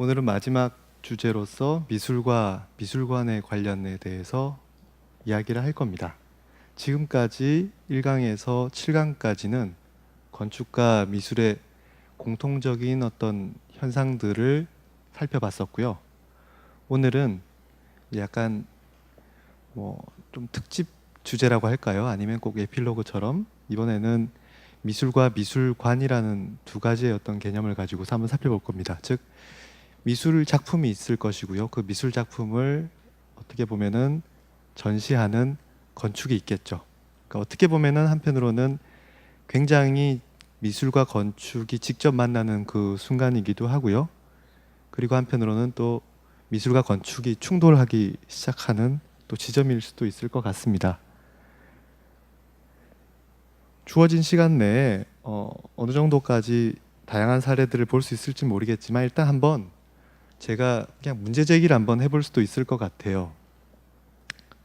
오늘은 마지막 주제로서 미술과 미술관의 관련에 대해서 이야기를 할 겁니다. 지금까지 1강에서 7강까지는 건축과 미술의 공통적인 어떤 현상들을 살펴봤었고요. 오늘은 약간 좀 특집 주제라고 할까요? 아니면 꼭 에필로그처럼 이번에는 미술과 미술관이라는 두 가지의 어떤 개념을 가지고서 한번 살펴볼 겁니다. 즉 미술 작품이 있을 것이고요. 그 미술 작품을 어떻게 보면은 전시하는 건축이 있겠죠. 그러니까 어떻게 보면은 한편으로는 굉장히 미술과 건축이 직접 만나는 그 순간이기도 하고요. 그리고 한편으로는 또 미술과 건축이 충돌하기 시작하는 또 지점일 수도 있을 것 같습니다. 주어진 시간 내에 어느 정도까지 다양한 사례들을 볼 수 있을지 모르겠지만 일단 한번 제가 그냥 문제 제기를 한번 해볼 수도 있을 것 같아요.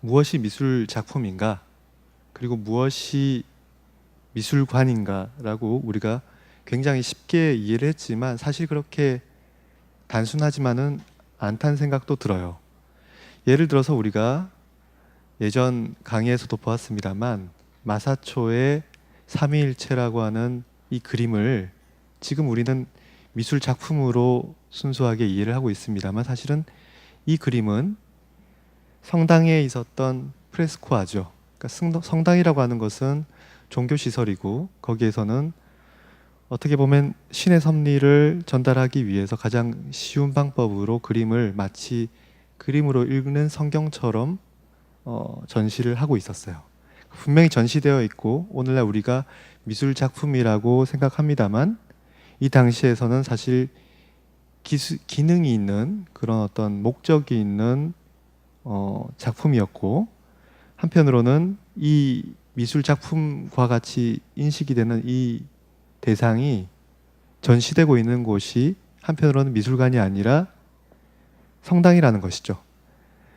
무엇이 미술 작품인가? 그리고 무엇이 미술관인가? 라고 우리가 굉장히 쉽게 이해를 했지만 사실 그렇게 단순하지만은 않다는 생각도 들어요. 예를 들어서 우리가 예전 강의에서도 보았습니다만 마사초의 삼위일체라고 하는 이 그림을 지금 우리는 미술 작품으로 순수하게 이해를 하고 있습니다만 사실은 이 그림은 성당에 있었던 프레스코아죠. 그러니까 성당이라고 하는 것은 종교시설이고 거기에서는 어떻게 보면 신의 섭리를 전달하기 위해서 가장 쉬운 방법으로 그림을 마치 그림으로 읽는 성경처럼 전시를 하고 있었어요. 분명히 전시되어 있고 오늘날 우리가 미술 작품이라고 생각합니다만 이 당시에서는 사실 기능이 있는 그런 어떤 목적이 있는 작품이었고 한편으로는 이 미술 작품과 같이 인식이 되는 이 대상이 전시되고 있는 곳이 한편으로는 미술관이 아니라 성당이라는 것이죠.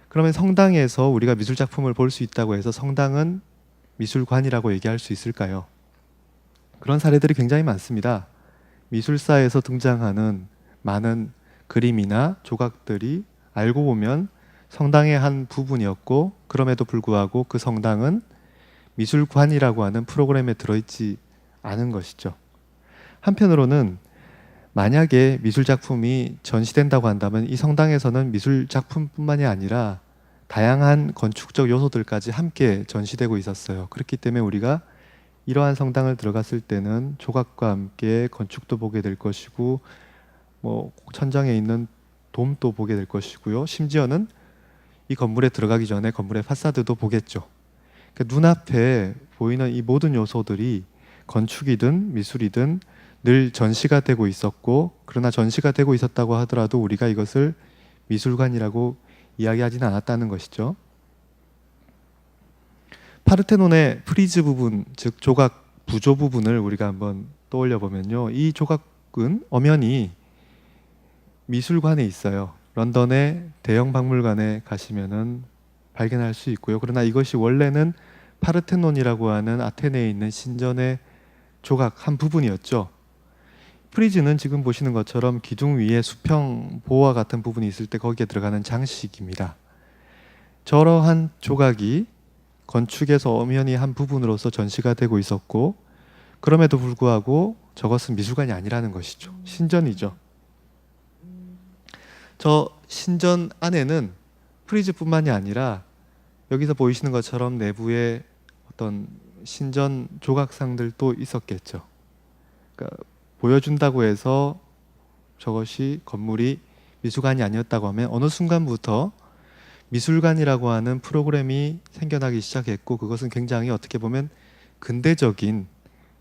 그러면 성당에서 우리가 미술 작품을 볼 수 있다고 해서 성당은 미술관이라고 얘기할 수 있을까요? 그런 사례들이 굉장히 많습니다. 미술사에서 등장하는 많은 그림이나 조각들이 알고 보면 성당의 한 부분이었고 그럼에도 불구하고 그 성당은 미술관이라고 하는 프로그램에 들어있지 않은 것이죠. 한편으로는 만약에 미술 작품이 전시된다고 한다면 이 성당에서는 미술 작품뿐만이 아니라 다양한 건축적 요소들까지 함께 전시되고 있었어요. 그렇기 때문에 우리가 이러한 성당을 들어갔을 때는 조각과 함께 건축도 보게 될 것이고 천장에 있는 돔도 보게 될 것이고요. 심지어는 이 건물에 들어가기 전에 건물의 파사드도 보겠죠. 그러니까 눈앞에 보이는 이 모든 요소들이 건축이든 미술이든 늘 전시가 되고 있었고 그러나 전시가 되고 있었다고 하더라도 우리가 이것을 미술관이라고 이야기하지는 않았다는 것이죠. 파르테논의 프리즈 부분, 즉 조각 부조 부분을 우리가 한번 떠올려 보면요. 이 조각은 엄연히 미술관에 있어요. 런던의 대형 박물관에 가시면은 발견할 수 있고요. 그러나 이것이 원래는 파르테논이라고 하는 아테네에 있는 신전의 조각 한 부분이었죠. 프리즈는 지금 보시는 것처럼 기둥 위에 수평 보호와 같은 부분이 있을 때 거기에 들어가는 장식입니다. 저러한 조각이 건축에서 엄연히 한 부분으로서 전시가 되고 있었고 그럼에도 불구하고 저것은 미술관이 아니라는 것이죠. 신전이죠. 저 신전 안에는 프리즈뿐만이 아니라 여기서 보이시는 것처럼 내부에 어떤 신전 조각상들도 있었겠죠. 그러니까 보여준다고 해서 저것이 건물이 미술관이 아니었다고 하면 어느 순간부터 미술관이라고 하는 프로그램이 생겨나기 시작했고 그것은 굉장히 어떻게 보면 근대적인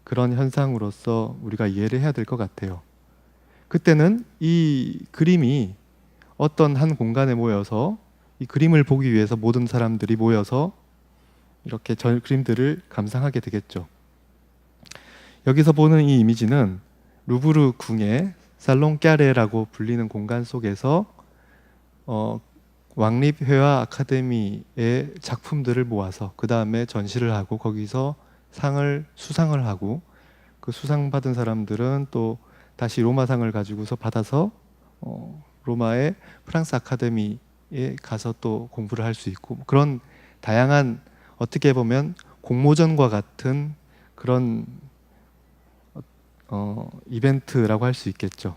그런 현상으로서 우리가 이해를 해야 될 것 같아요. 그때는 이 그림이 어떤 한 공간에 모여서 이 그림을 보기 위해서 모든 사람들이 모여서 이렇게 그림들을 감상하게 되겠죠. 여기서 보는 이 이미지는 루브르 궁의 살롱 까레라고 불리는 공간 속에서 왕립회화 아카데미의 작품들을 모아서 그 다음에 전시를 하고 거기서 수상을 하고 그 수상 받은 사람들은 또 다시 로마상을 가지고서 받아서 로마의 프랑스 아카데미에 가서 또 공부를 할 수 있고 그런 다양한 어떻게 보면 공모전과 같은 그런 이벤트라고 할 수 있겠죠.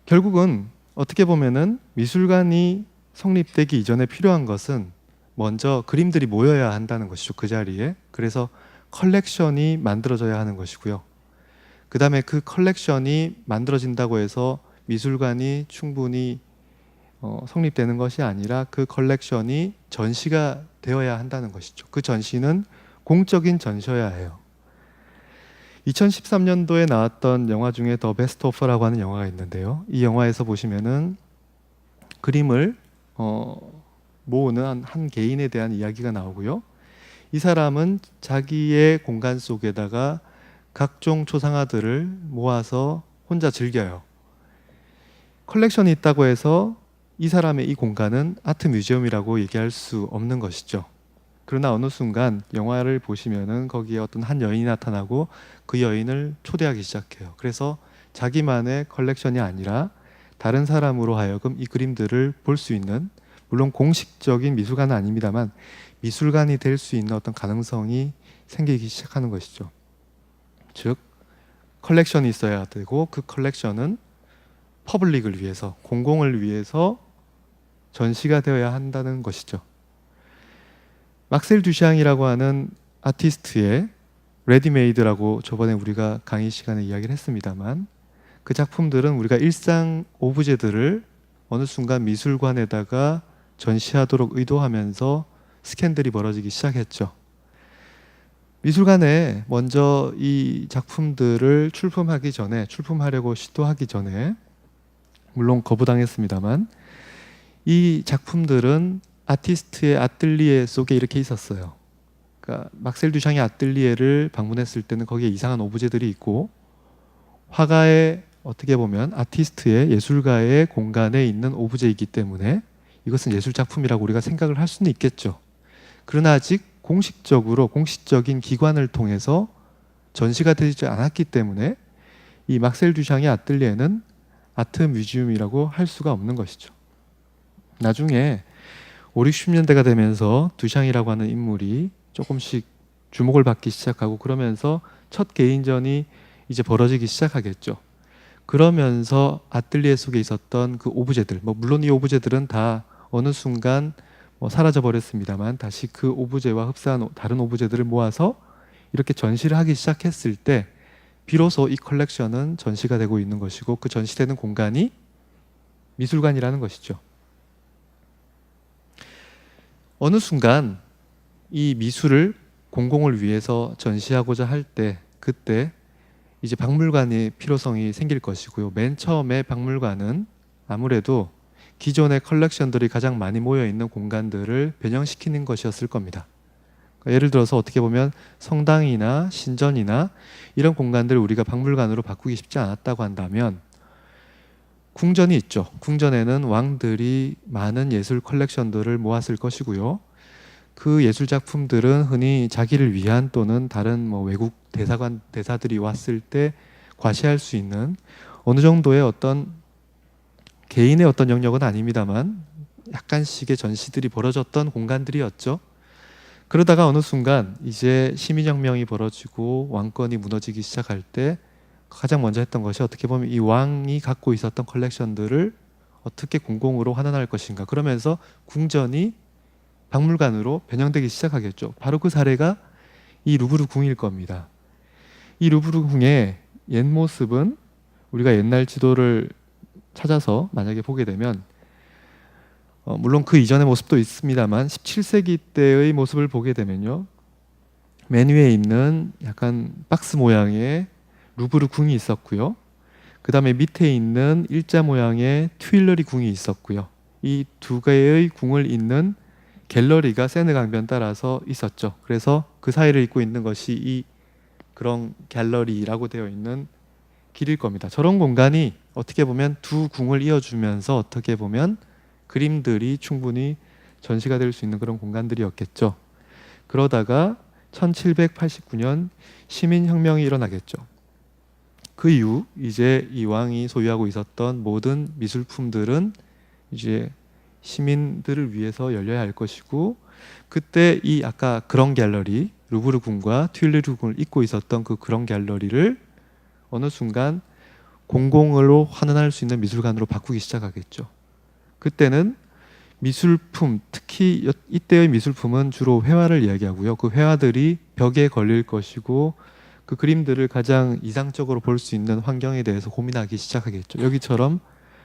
결국은 어떻게 보면은 미술관이 성립되기 이전에 필요한 것은 먼저 그림들이 모여야 한다는 것이죠. 그 자리에. 그래서 컬렉션이 만들어져야 하는 것이고요. 그 다음에 그 컬렉션이 만들어진다고 해서 미술관이 충분히 성립되는 것이 아니라 그 컬렉션이 전시가 되어야 한다는 것이죠. 그 전시는 공적인 전시여야 해요. 2013년도에 나왔던 영화 중에 더 베스트 오퍼라고 하는 영화가 있는데요. 이 영화에서 보시면은 그림을 모으는 한 개인에 대한 이야기가 나오고요. 이 사람은 자기의 공간 속에다가 각종 초상화들을 모아서 혼자 즐겨요. 컬렉션이 있다고 해서 이 사람의 이 공간은 아트 뮤지엄이라고 얘기할 수 없는 것이죠. 그러나 어느 순간 영화를 보시면은 거기에 어떤 한 여인이 나타나고 그 여인을 초대하기 시작해요. 그래서 자기만의 컬렉션이 아니라 다른 사람으로 하여금 이 그림들을 볼 수 있는, 물론 공식적인 미술관은 아닙니다만 미술관이 될 수 있는 어떤 가능성이 생기기 시작하는 것이죠. 즉 컬렉션이 있어야 되고 그 컬렉션은 퍼블릭을 위해서, 공공을 위해서 전시가 되어야 한다는 것이죠. 막셀 듀샹이라고 하는 아티스트의 레디메이드라고 저번에 우리가 강의 시간에 이야기를 했습니다만 그 작품들은 우리가 일상 오브제들을 어느 순간 미술관에다가 전시하도록 의도하면서 스캔들이 벌어지기 시작했죠. 미술관에 먼저 이 작품들을 출품하려고 시도하기 전에 물론 거부당했습니다만 이 작품들은 아티스트의 아뜰리에 속에 이렇게 있었어요. 그러니까 막셀 듀샹의 아뜰리에를 방문했을 때는 거기에 이상한 오브제들이 있고 화가의 어떻게 보면 아티스트의 예술가의 공간에 있는 오브제이기 때문에 이것은 예술 작품이라고 우리가 생각을 할 수는 있겠죠. 그러나 아직 공식적인 기관을 통해서 전시가 되지 않았기 때문에 이 막셀 듀샹의 아뜰리에는 아트 뮤지엄이라고 할 수가 없는 것이죠. 나중에 5, 60년대가 되면서 듀샹이라고 하는 인물이 조금씩 주목을 받기 시작하고 그러면서 첫 개인전이 이제 벌어지기 시작하겠죠. 그러면서 아뜰리에 속에 있었던 그 오브제들, 물론 이 오브제들은 다 어느 순간 사라져 버렸습니다만 다시 그 오브제와 흡사한 다른 오브제들을 모아서 이렇게 전시를 하기 시작했을 때 비로소 이 컬렉션은 전시가 되고 있는 것이고 그 전시되는 공간이 미술관이라는 것이죠. 어느 순간 이 미술을 공공을 위해서 전시하고자 할 때 그때 이제 박물관의 필요성이 생길 것이고요. 맨 처음에 박물관은 아무래도 기존의 컬렉션들이 가장 많이 모여 있는 공간들을 변형시키는 것이었을 겁니다. 예를 들어서 어떻게 보면 성당이나 신전이나 이런 공간들을 우리가 박물관으로 바꾸기 쉽지 않았다고 한다면 궁전이 있죠. 궁전에는 왕들이 많은 예술 컬렉션들을 모았을 것이고요. 그 예술 작품들은 흔히 자기를 위한 또는 다른 외국 대사들이 왔을 때 과시할 수 있는 어느 정도의 어떤 개인의 어떤 영역은 아닙니다만 약간씩의 전시들이 벌어졌던 공간들이었죠. 그러다가 어느 순간 이제 시민혁명이 벌어지고 왕권이 무너지기 시작할 때 가장 먼저 했던 것이 어떻게 보면 이 왕이 갖고 있었던 컬렉션들을 어떻게 공공으로 환원할 것인가. 그러면서 궁전이 박물관으로 변형되기 시작하겠죠. 바로 그 사례가 이 루브르 궁일 겁니다. 이 루브르 궁의 옛 모습은 우리가 옛날 지도를 찾아서 만약에 보게 되면 물론 그 이전의 모습도 있습니다만 17세기 때의 모습을 보게 되면요. 맨 위에 있는 약간 박스 모양의 루브르 궁이 있었고요. 그 다음에 밑에 있는 일자 모양의 튜일러리 궁이 있었고요. 이 두 개의 궁을 잇는 갤러리가 세네 강변 따라서 있었죠. 그래서 그 사이를 잇고 있는 것이 이 그런 갤러리라고 되어 있는 길일 겁니다. 저런 공간이 어떻게 보면 두 궁을 이어주면서 어떻게 보면 그림들이 충분히 전시가 될 수 있는 그런 공간들이었겠죠. 그러다가 1789년 시민혁명이 일어나겠죠. 그 이후 이제 이 왕이 소유하고 있었던 모든 미술품들은 이제 시민들을 위해서 열려야 할 것이고, 그때 이 아까 그런 갤러리 루브르 궁과 튜일리르 궁을 잇고 있었던 그 그런 갤러리를 어느 순간 공공으로 환원할 수 있는 미술관으로 바꾸기 시작하겠죠. 그때는 미술품, 특히 이때의 미술품은 주로 회화를 이야기하고요. 그 회화들이 벽에 걸릴 것이고 그 그림들을 가장 이상적으로 볼 수 있는 환경에 대해서 고민하기 시작하겠죠. 여기처럼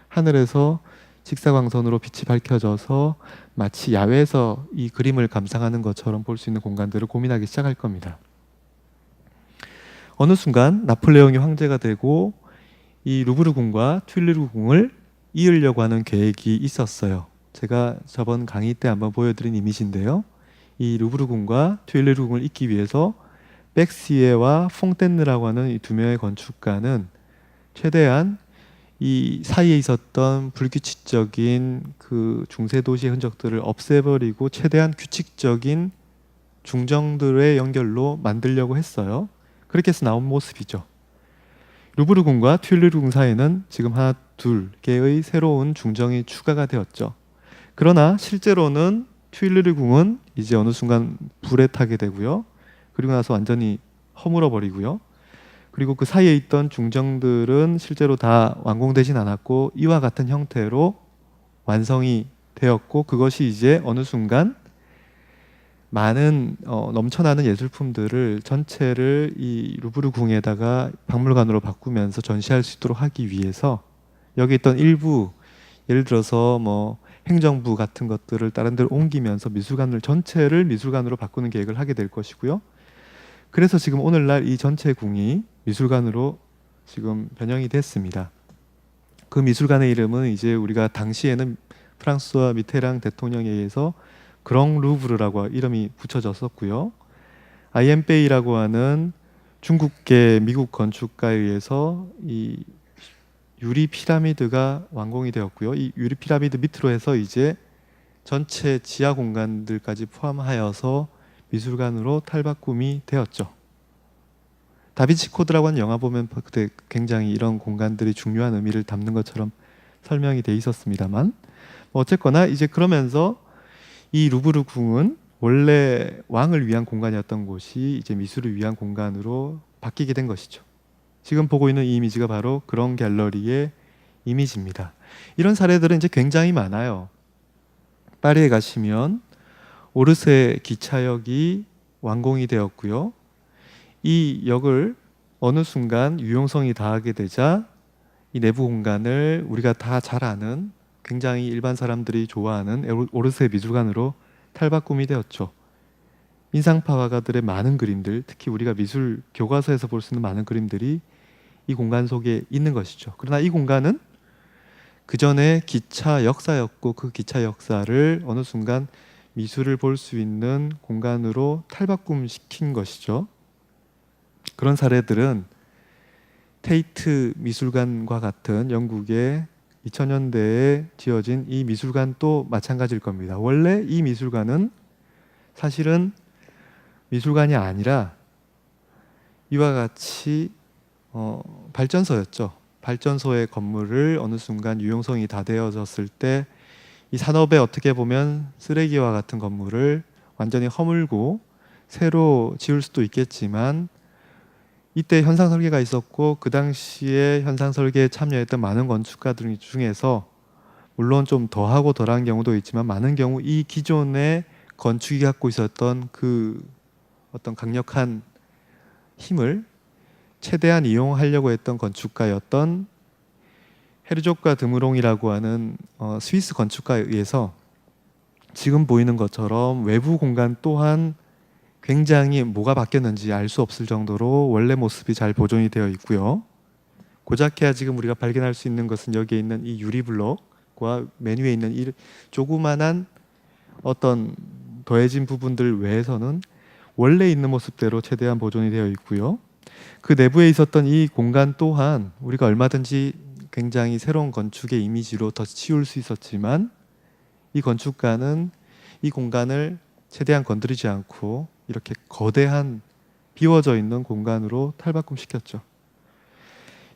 하늘에서 직사광선으로 빛이 밝혀져서 마치 야외에서 이 그림을 감상하는 것처럼 볼 수 있는 공간들을 고민하기 시작할 겁니다. 어느 순간 나폴레옹이 황제가 되고 이 루브르 궁과 튜일리르 궁을 이으려고 하는 계획이 있었어요. 제가 저번 강의 때 한번 보여드린 이미지인데요. 이 루브르 궁과 튜일리르 궁을 잇기 위해서 백시에와 퐁텐느라고 하는 이 두 명의 건축가는 최대한 이 사이에 있었던 불규칙적인 그 중세 도시의 흔적들을 없애버리고 최대한 규칙적인 중정들의 연결로 만들려고 했어요. 그렇게 해서 나온 모습이죠. 루브르 궁과 튜일리르 궁 사이에는 지금 하나, 둘 개의 새로운 중정이 추가가 되었죠. 그러나 실제로는 튜일리르 궁은 이제 어느 순간 불에 타게 되고요. 그리고 나서 완전히 허물어 버리고요. 그리고 그 사이에 있던 중정들은 실제로 다 완공되진 않았고 이와 같은 형태로 완성이 되었고, 그것이 이제 어느 순간 많은 넘쳐나는 예술품들을 전체를 이 루브르 궁에다가 박물관으로 바꾸면서 전시할 수 있도록 하기 위해서 여기 있던 일부, 예를 들어서 뭐 행정부 같은 것들을 다른 데로 옮기면서 미술관을 전체를 미술관으로 바꾸는 계획을 하게 될 것이고요. 그래서 지금 오늘날 이 전체 궁이 미술관으로 지금 변형이 됐습니다. 그 미술관의 이름은 이제 우리가 당시에는 프랑스와 미테랑 대통령에 의해서 그랑 루브르라고 이름이 붙여졌었고요. 아이엠페이라고 하는 중국계 미국 건축가에 의해서 이 유리 피라미드가 완공이 되었고요. 이 유리 피라미드 밑으로 해서 이제 전체 지하 공간들까지 포함하여서 미술관으로 탈바꿈이 되었죠. 다빈치 코드라고 하는 영화 보면 그때 굉장히 이런 공간들이 중요한 의미를 담는 것처럼 설명이 돼 있었습니다만, 어쨌거나 이제 그러면서 이 루브르 궁은 원래 왕을 위한 공간이었던 곳이 이제 미술을 위한 공간으로 바뀌게 된 것이죠. 지금 보고 있는 이 이미지가 바로 그런 갤러리의 이미지입니다. 이런 사례들은 이제 굉장히 많아요. 파리에 가시면 오르세 기차역이 완공이 되었고요. 이 역을 어느 순간 유용성이 다하게 되자 이 내부 공간을 우리가 다 잘 아는, 굉장히 일반 사람들이 좋아하는 오르세 미술관으로 탈바꿈이 되었죠. 인상파 화가들의 많은 그림들, 특히 우리가 미술 교과서에서 볼 수 있는 많은 그림들이 이 공간 속에 있는 것이죠. 그러나 이 공간은 그 전에 기차 역사였고 그 기차 역사를 어느 순간 미술을 볼 수 있는 공간으로 탈바꿈시킨 것이죠. 그런 사례들은 테이트 미술관과 같은 영국의 2000년대에 지어진 이 미술관도 마찬가지일 겁니다. 원래 이 미술관은 사실은 미술관이 아니라 이와 같이 발전소였죠. 발전소의 건물을 어느 순간 유용성이 다 되어졌을 때 이 산업에 어떻게 보면 쓰레기와 같은 건물을 완전히 허물고 새로 지을 수도 있겠지만, 이때 현상 설계가 있었고 그 당시에 현상 설계에 참여했던 많은 건축가들 중에서 물론 좀 더하고 덜한 경우도 있지만 많은 경우 이 기존의 건축이 갖고 있었던 그 어떤 강력한 힘을 최대한 이용하려고 했던 건축가였던 헤르족과 드무롱이라고 하는 스위스 건축가에 의해서 지금 보이는 것처럼 외부 공간 또한 굉장히 뭐가 바뀌었는지 알 수 없을 정도로 원래 모습이 잘 보존이 되어 있고요. 고작해야 지금 우리가 발견할 수 있는 것은 여기에 있는 이 유리블럭과 맨 위에 있는 이 조그만한 어떤 더해진 부분들 외에서는 원래 있는 모습대로 최대한 보존이 되어 있고요. 그 내부에 있었던 이 공간 또한 우리가 얼마든지 굉장히 새로운 건축의 이미지로 더 치울 수 있었지만, 이 건축가는 이 공간을 최대한 건드리지 않고 이렇게 거대한 비워져 있는 공간으로 탈바꿈시켰죠.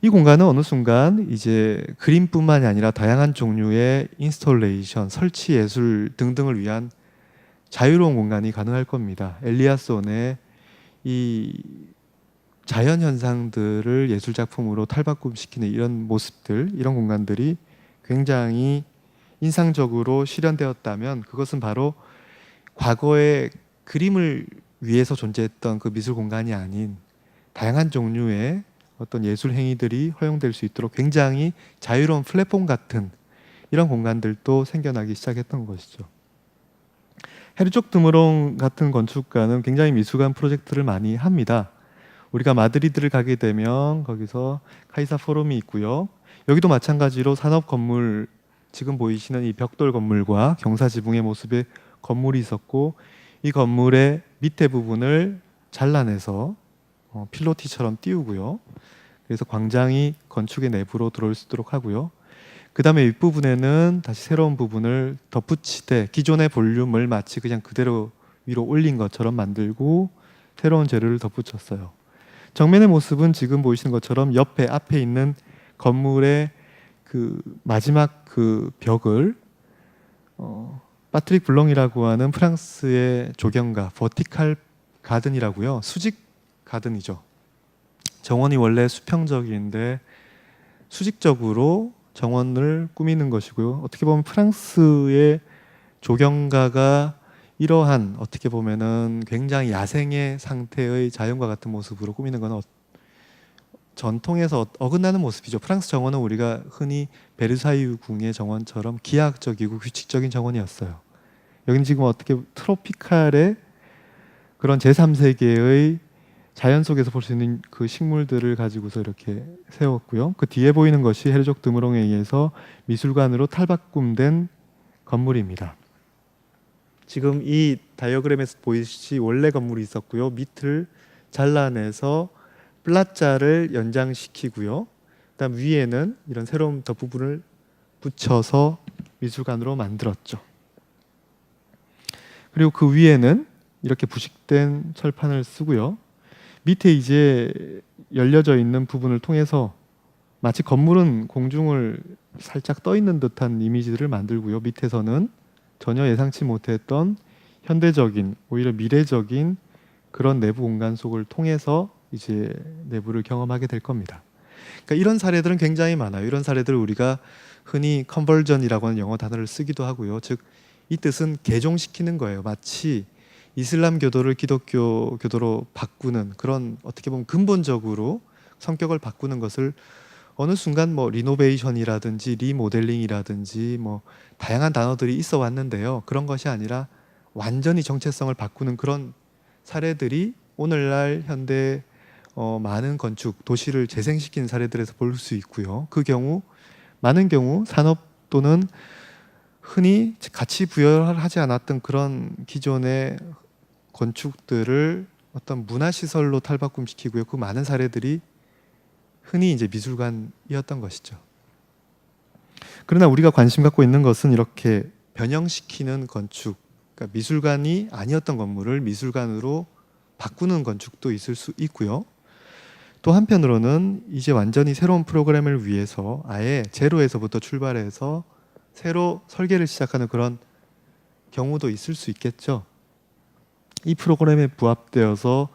이 공간은 어느 순간 이제 그림뿐만이 아니라 다양한 종류의 인스톨레이션, 설치 예술 등등을 위한 자유로운 공간이 가능할 겁니다. 엘리아손의 이 자연 현상들을 예술 작품으로 탈바꿈시키는 이런 모습들, 이런 공간들이 굉장히 인상적으로 실현되었다면 그것은 바로 과거의 그림을 위해서 존재했던 그 미술 공간이 아닌 다양한 종류의 어떤 예술 행위들이 허용될 수 있도록 굉장히 자유로운 플랫폼 같은 이런 공간들도 생겨나기 시작했던 것이죠. 헤르족 드므롱 같은 건축가는 굉장히 미술관 프로젝트를 많이 합니다. 우리가 마드리드를 가게 되면 거기서 카이사 포럼이 있고요. 여기도 마찬가지로 산업 건물, 지금 보이시는 이 벽돌 건물과 경사 지붕의 모습의 건물이 있었고, 이 건물의 밑에 부분을 잘라내서 필로티처럼 띄우고요. 그래서 광장이 건축의 내부로 들어올 수 있도록 하고요. 그 다음에 윗부분에는 다시 새로운 부분을 덧붙이되 기존의 볼륨을 마치 그냥 그대로 위로 올린 것처럼 만들고 새로운 재료를 덧붙였어요. 정면의 모습은 지금 보이시는 것처럼 옆에 앞에 있는 건물의 그 마지막 그 벽을 파트릭 블롱이라고 하는 프랑스의 조경가, 버티칼 가든이라고요. 수직 가든이죠. 정원이 원래 수평적인데 수직적으로 정원을 꾸미는 것이고요. 어떻게 보면 프랑스의 조경가가 이러한 어떻게 보면은 굉장히 야생의 상태의 자연과 같은 모습으로 꾸미는 것은 전통에서 어긋나는 모습이죠. 프랑스 정원은 우리가 흔히 베르사유 궁의 정원처럼 기하학적이고 규칙적인 정원이었어요. 여기는 지금 어떻게 트로피칼의 그런 제3세계의 자연 속에서 볼 수 있는 그 식물들을 가지고서 이렇게 세웠고요. 그 뒤에 보이는 것이 헤르족 드므롱에 의해서 미술관으로 탈바꿈된 건물입니다. 지금 이 다이어그램에서 보이듯이 원래 건물이 있었고요. 밑을 잘라내서 플라자를 연장시키고요. 그다음 위에는 이런 새로운 덧부분을 붙여서 미술관으로 만들었죠. 그리고 그 위에는 이렇게 부식된 철판을 쓰고요. 밑에 이제 열려져 있는 부분을 통해서 마치 건물은 공중을 살짝 떠 있는 듯한 이미지들을 만들고요. 밑에서는 전혀 예상치 못했던 현대적인, 오히려 미래적인 그런 내부 공간 속을 통해서 이제 내부를 경험하게 될 겁니다. 그러니까 이런 사례들은 굉장히 많아요. 이런 사례들을 우리가 흔히 컨버전이라고 하는 영어 단어를 쓰기도 하고요. 즉, 이 뜻은 개종시키는 거예요. 마치 이슬람 교도를 기독교 교도로 바꾸는 그런 어떻게 보면 근본적으로 성격을 바꾸는 것을 어느 순간 뭐 리노베이션이라든지 리모델링이라든지 뭐 다양한 단어들이 있어 왔는데요. 그런 것이 아니라 완전히 정체성을 바꾸는 그런 사례들이 오늘날 현대 많은 건축, 도시를 재생시킨 사례들에서 볼 수 있고요. 그 경우 많은 경우 산업 또는 흔히 가치 부여하지 않았던 그런 기존의 건축들을 어떤 문화시설로 탈바꿈시키고요. 그 많은 사례들이 흔히 이제 미술관이었던 것이죠. 그러나 우리가 관심 갖고 있는 것은 이렇게 변형시키는 건축, 그러니까 미술관이 아니었던 건물을 미술관으로 바꾸는 건축도 있을 수 있고요. 또 한편으로는 이제 완전히 새로운 프로그램을 위해서 아예 제로에서부터 출발해서 새로 설계를 시작하는 그런 경우도 있을 수 있겠죠. 이 프로그램에 부합되어서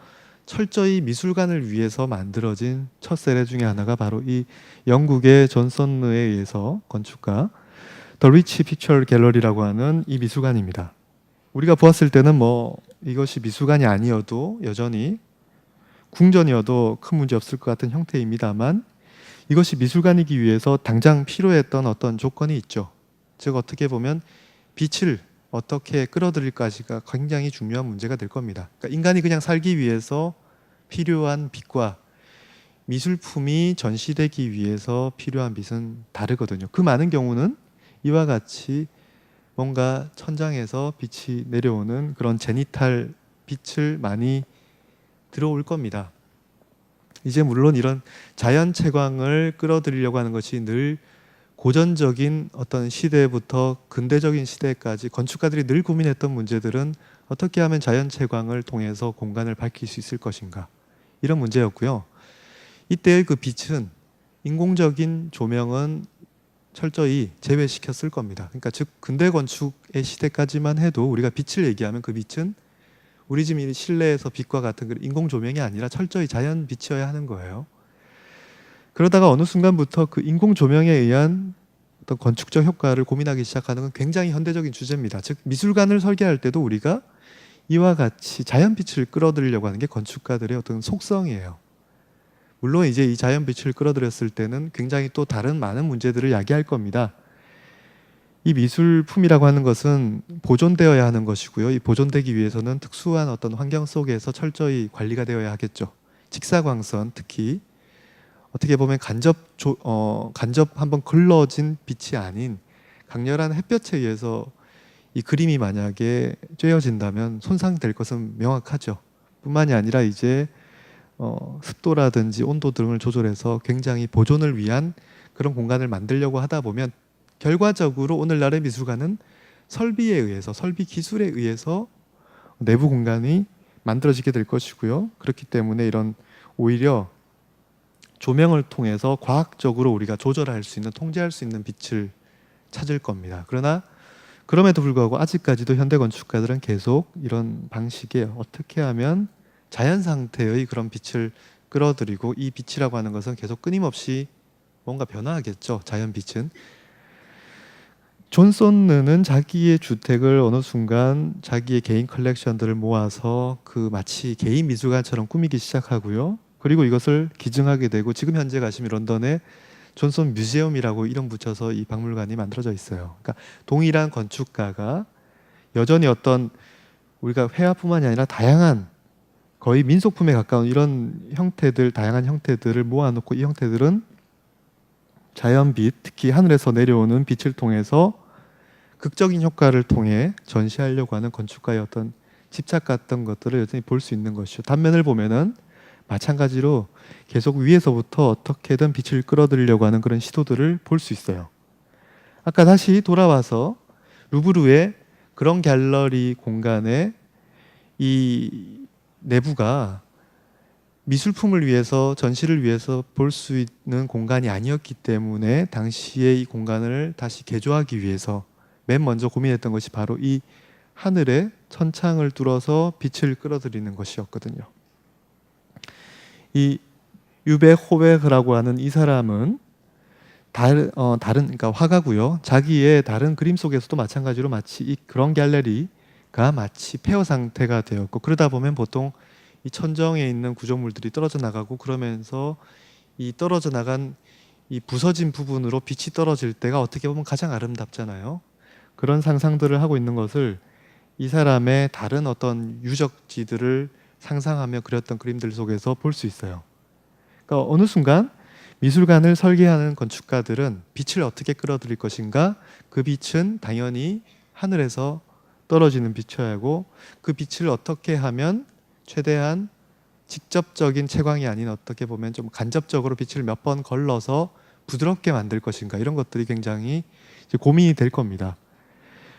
철저히 미술관을 위해서 만들어진 첫 사례 중에 하나가 바로 이 영국의 존 선느에 의해서 건축가 더 리치 픽처 갤러리라고 하는 이 미술관입니다. 우리가 보았을 때는 뭐 이것이 미술관이 아니어도 여전히 궁전이어도 큰 문제 없을 것 같은 형태입니다만 이것이 미술관이기 위해서 당장 필요했던 어떤 조건이 있죠. 즉 어떻게 보면 빛을 어떻게 끌어들일까지가 굉장히 중요한 문제가 될 겁니다. 그러니까 인간이 그냥 살기 위해서 필요한 빛과 미술품이 전시되기 위해서 필요한 빛은 다르거든요. 그 많은 경우는 이와 같이 뭔가 천장에서 빛이 내려오는 그런 제니탈 빛을 많이 들어올 겁니다. 이제 물론 이런 자연 채광을 끌어들이려고 하는 것이 늘 고전적인 어떤 시대부터 근대적인 시대까지 건축가들이 늘 고민했던 문제들은 어떻게 하면 자연 채광을 통해서 공간을 밝힐 수 있을 것인가, 이런 문제였고요. 이때의 그 빛은 인공적인 조명은 철저히 제외시켰을 겁니다. 그러니까 즉 근대 건축의 시대까지만 해도 우리가 빛을 얘기하면 그 빛은 우리 집 실내에서 빛과 같은 그 인공 조명이 아니라 철저히 자연 빛이어야 하는 거예요. 그러다가 어느 순간부터 그 인공 조명에 의한 어떤 건축적 효과를 고민하기 시작하는 건 굉장히 현대적인 주제입니다. 즉 미술관을 설계할 때도 우리가 이와 같이 자연빛을 끌어들이려고 하는 게 건축가들의 어떤 속성이에요. 물론 이제 이 자연빛을 끌어들였을 때는 굉장히 또 다른 많은 문제들을 야기할 겁니다. 이 미술품이라고 하는 것은 보존되어야 하는 것이고요. 이 보존되기 위해서는 특수한 어떤 환경 속에서 철저히 관리가 되어야 하겠죠. 직사광선 특히 어떻게 보면 간접 한번 글러진 빛이 아닌 강렬한 햇볕에 의해서 이 그림이 만약에 쬐어진다면 손상될 것은 명확하죠. 뿐만이 아니라 이제 습도라든지 온도 등을 조절해서 굉장히 보존을 위한 그런 공간을 만들려고 하다 보면 결과적으로 오늘날의 미술관은 설비에 의해서, 설비 기술에 의해서 내부 공간이 만들어지게 될 것이고요. 그렇기 때문에 이런 오히려 조명을 통해서 과학적으로 우리가 조절할 수 있는, 통제할 수 있는 빛을 찾을 겁니다. 그러나 그럼에도 불구하고 아직까지도 현대 건축가들은 계속 이런 방식에 어떻게 하면 자연 상태의 그런 빛을 끌어들이고, 이 빛이라고 하는 것은 계속 끊임없이 뭔가 변화하겠죠. 자연 빛은. 존 손느는 자기의 주택을 어느 순간 자기의 개인 컬렉션들을 모아서 그 마치 개인 미술관처럼 꾸미기 시작하고요. 그리고 이것을 기증하게 되고, 지금 현재 가시면 런던에 존손 뮤지엄이라고 이름 붙여서 이 박물관이 만들어져 있어요. 그러니까 동일한 건축가가 여전히 어떤 우리가 회화뿐만이 아니라 다양한 거의 민속품에 가까운 이런 형태들, 다양한 형태들을 모아놓고, 이 형태들은 자연빛, 특히 하늘에서 내려오는 빛을 통해서 극적인 효과를 통해 전시하려고 하는 건축가의 어떤 집착 같은 것들을 여전히 볼 수 있는 것이죠. 단면을 보면은 마찬가지로 계속 위에서부터 어떻게든 빛을 끌어들이려고 하는 그런 시도들을 볼 수 있어요. 아까 다시 돌아와서 루브르의 그런 갤러리 공간에 이 내부가 미술품을 위해서, 전시를 위해서 볼 수 있는 공간이 아니었기 때문에 당시에 이 공간을 다시 개조하기 위해서 맨 먼저 고민했던 것이 바로 이 하늘의 천창을 뚫어서 빛을 끌어들이는 것이었거든요. 이 유베 호베흐라고 하는 이 사람은 다른 그러니까 화가고요. 자기의 다른 그림 속에서도 마찬가지로 마치 이 그런 갤러리가 마치 폐허 상태가 되었고, 그러다 보면 보통 이 천정에 있는 구조물들이 떨어져 나가고, 그러면서 이 떨어져 나간 이 부서진 부분으로 빛이 떨어질 때가 어떻게 보면 가장 아름답잖아요. 그런 상상들을 하고 있는 것을 이 사람의 다른 어떤 유적지들을 상상하며 그렸던 그림들 속에서 볼 수 있어요. 그러니까 어느 순간 미술관을 설계하는 건축가들은 빛을 어떻게 끌어들일 것인가? 그 빛은 당연히 하늘에서 떨어지는 빛이어야 하고, 그 빛을 어떻게 하면 최대한 직접적인 채광이 아닌 어떻게 보면 좀 간접적으로 빛을 몇 번 걸러서 부드럽게 만들 것인가, 이런 것들이 굉장히 이제 고민이 될 겁니다.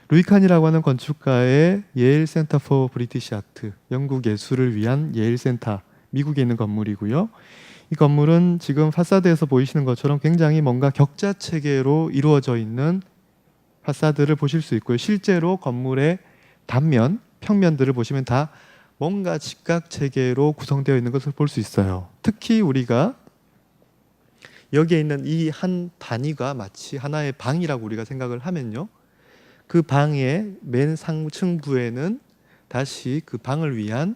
루이 칸이라고 하는 건축가의 예일 센터 포 브리티시 아트, 영국 예술을 위한 예일 센터, 미국에 있는 건물이고요. 이 건물은 지금 파사드에서 보이시는 것처럼 굉장히 뭔가 격자 체계로 이루어져 있는 파사드를 보실 수 있고요. 실제로 건물의 단면, 평면들을 보시면 다 뭔가 직각 체계로 구성되어 있는 것을 볼 수 있어요. 특히 우리가 여기에 있는 이 한 단위가 마치 하나의 방이라고 우리가 생각을 하면요, 그 방의 맨 상층부에는 다시 그 방을 위한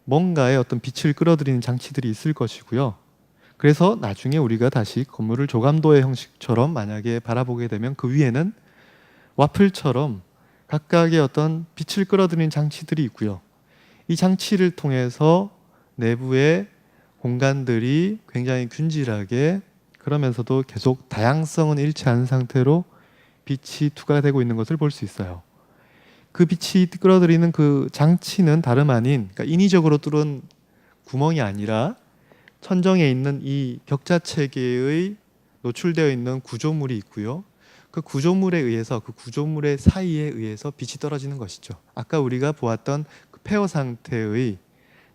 뭔가의 어떤 빛을 끌어들이는 장치들이 있을 것이고요. 그래서 나중에 우리가 다시 건물을 조감도의 형식처럼 만약에 바라보게 되면 그 위에는 와플처럼 각각의 어떤 빛을 끌어들이는 장치들이 있고요. 이 장치를 통해서 내부의 공간들이 굉장히 균질하게, 그러면서도 계속 다양성은 잃지 않은 상태로 빛이 투과되고 있는 것을 볼 수 있어요. 그 빛이 끌어들이는 그 장치는 다름 아닌, 그러니까 인위적으로 뚫은 구멍이 아니라 천정에 있는 이 격자 체계의 노출되어 있는 구조물이 있고요. 그 구조물에 의해서, 그 구조물의 사이에 의해서 빛이 떨어지는 것이죠. 아까 우리가 보았던 그 폐허 상태의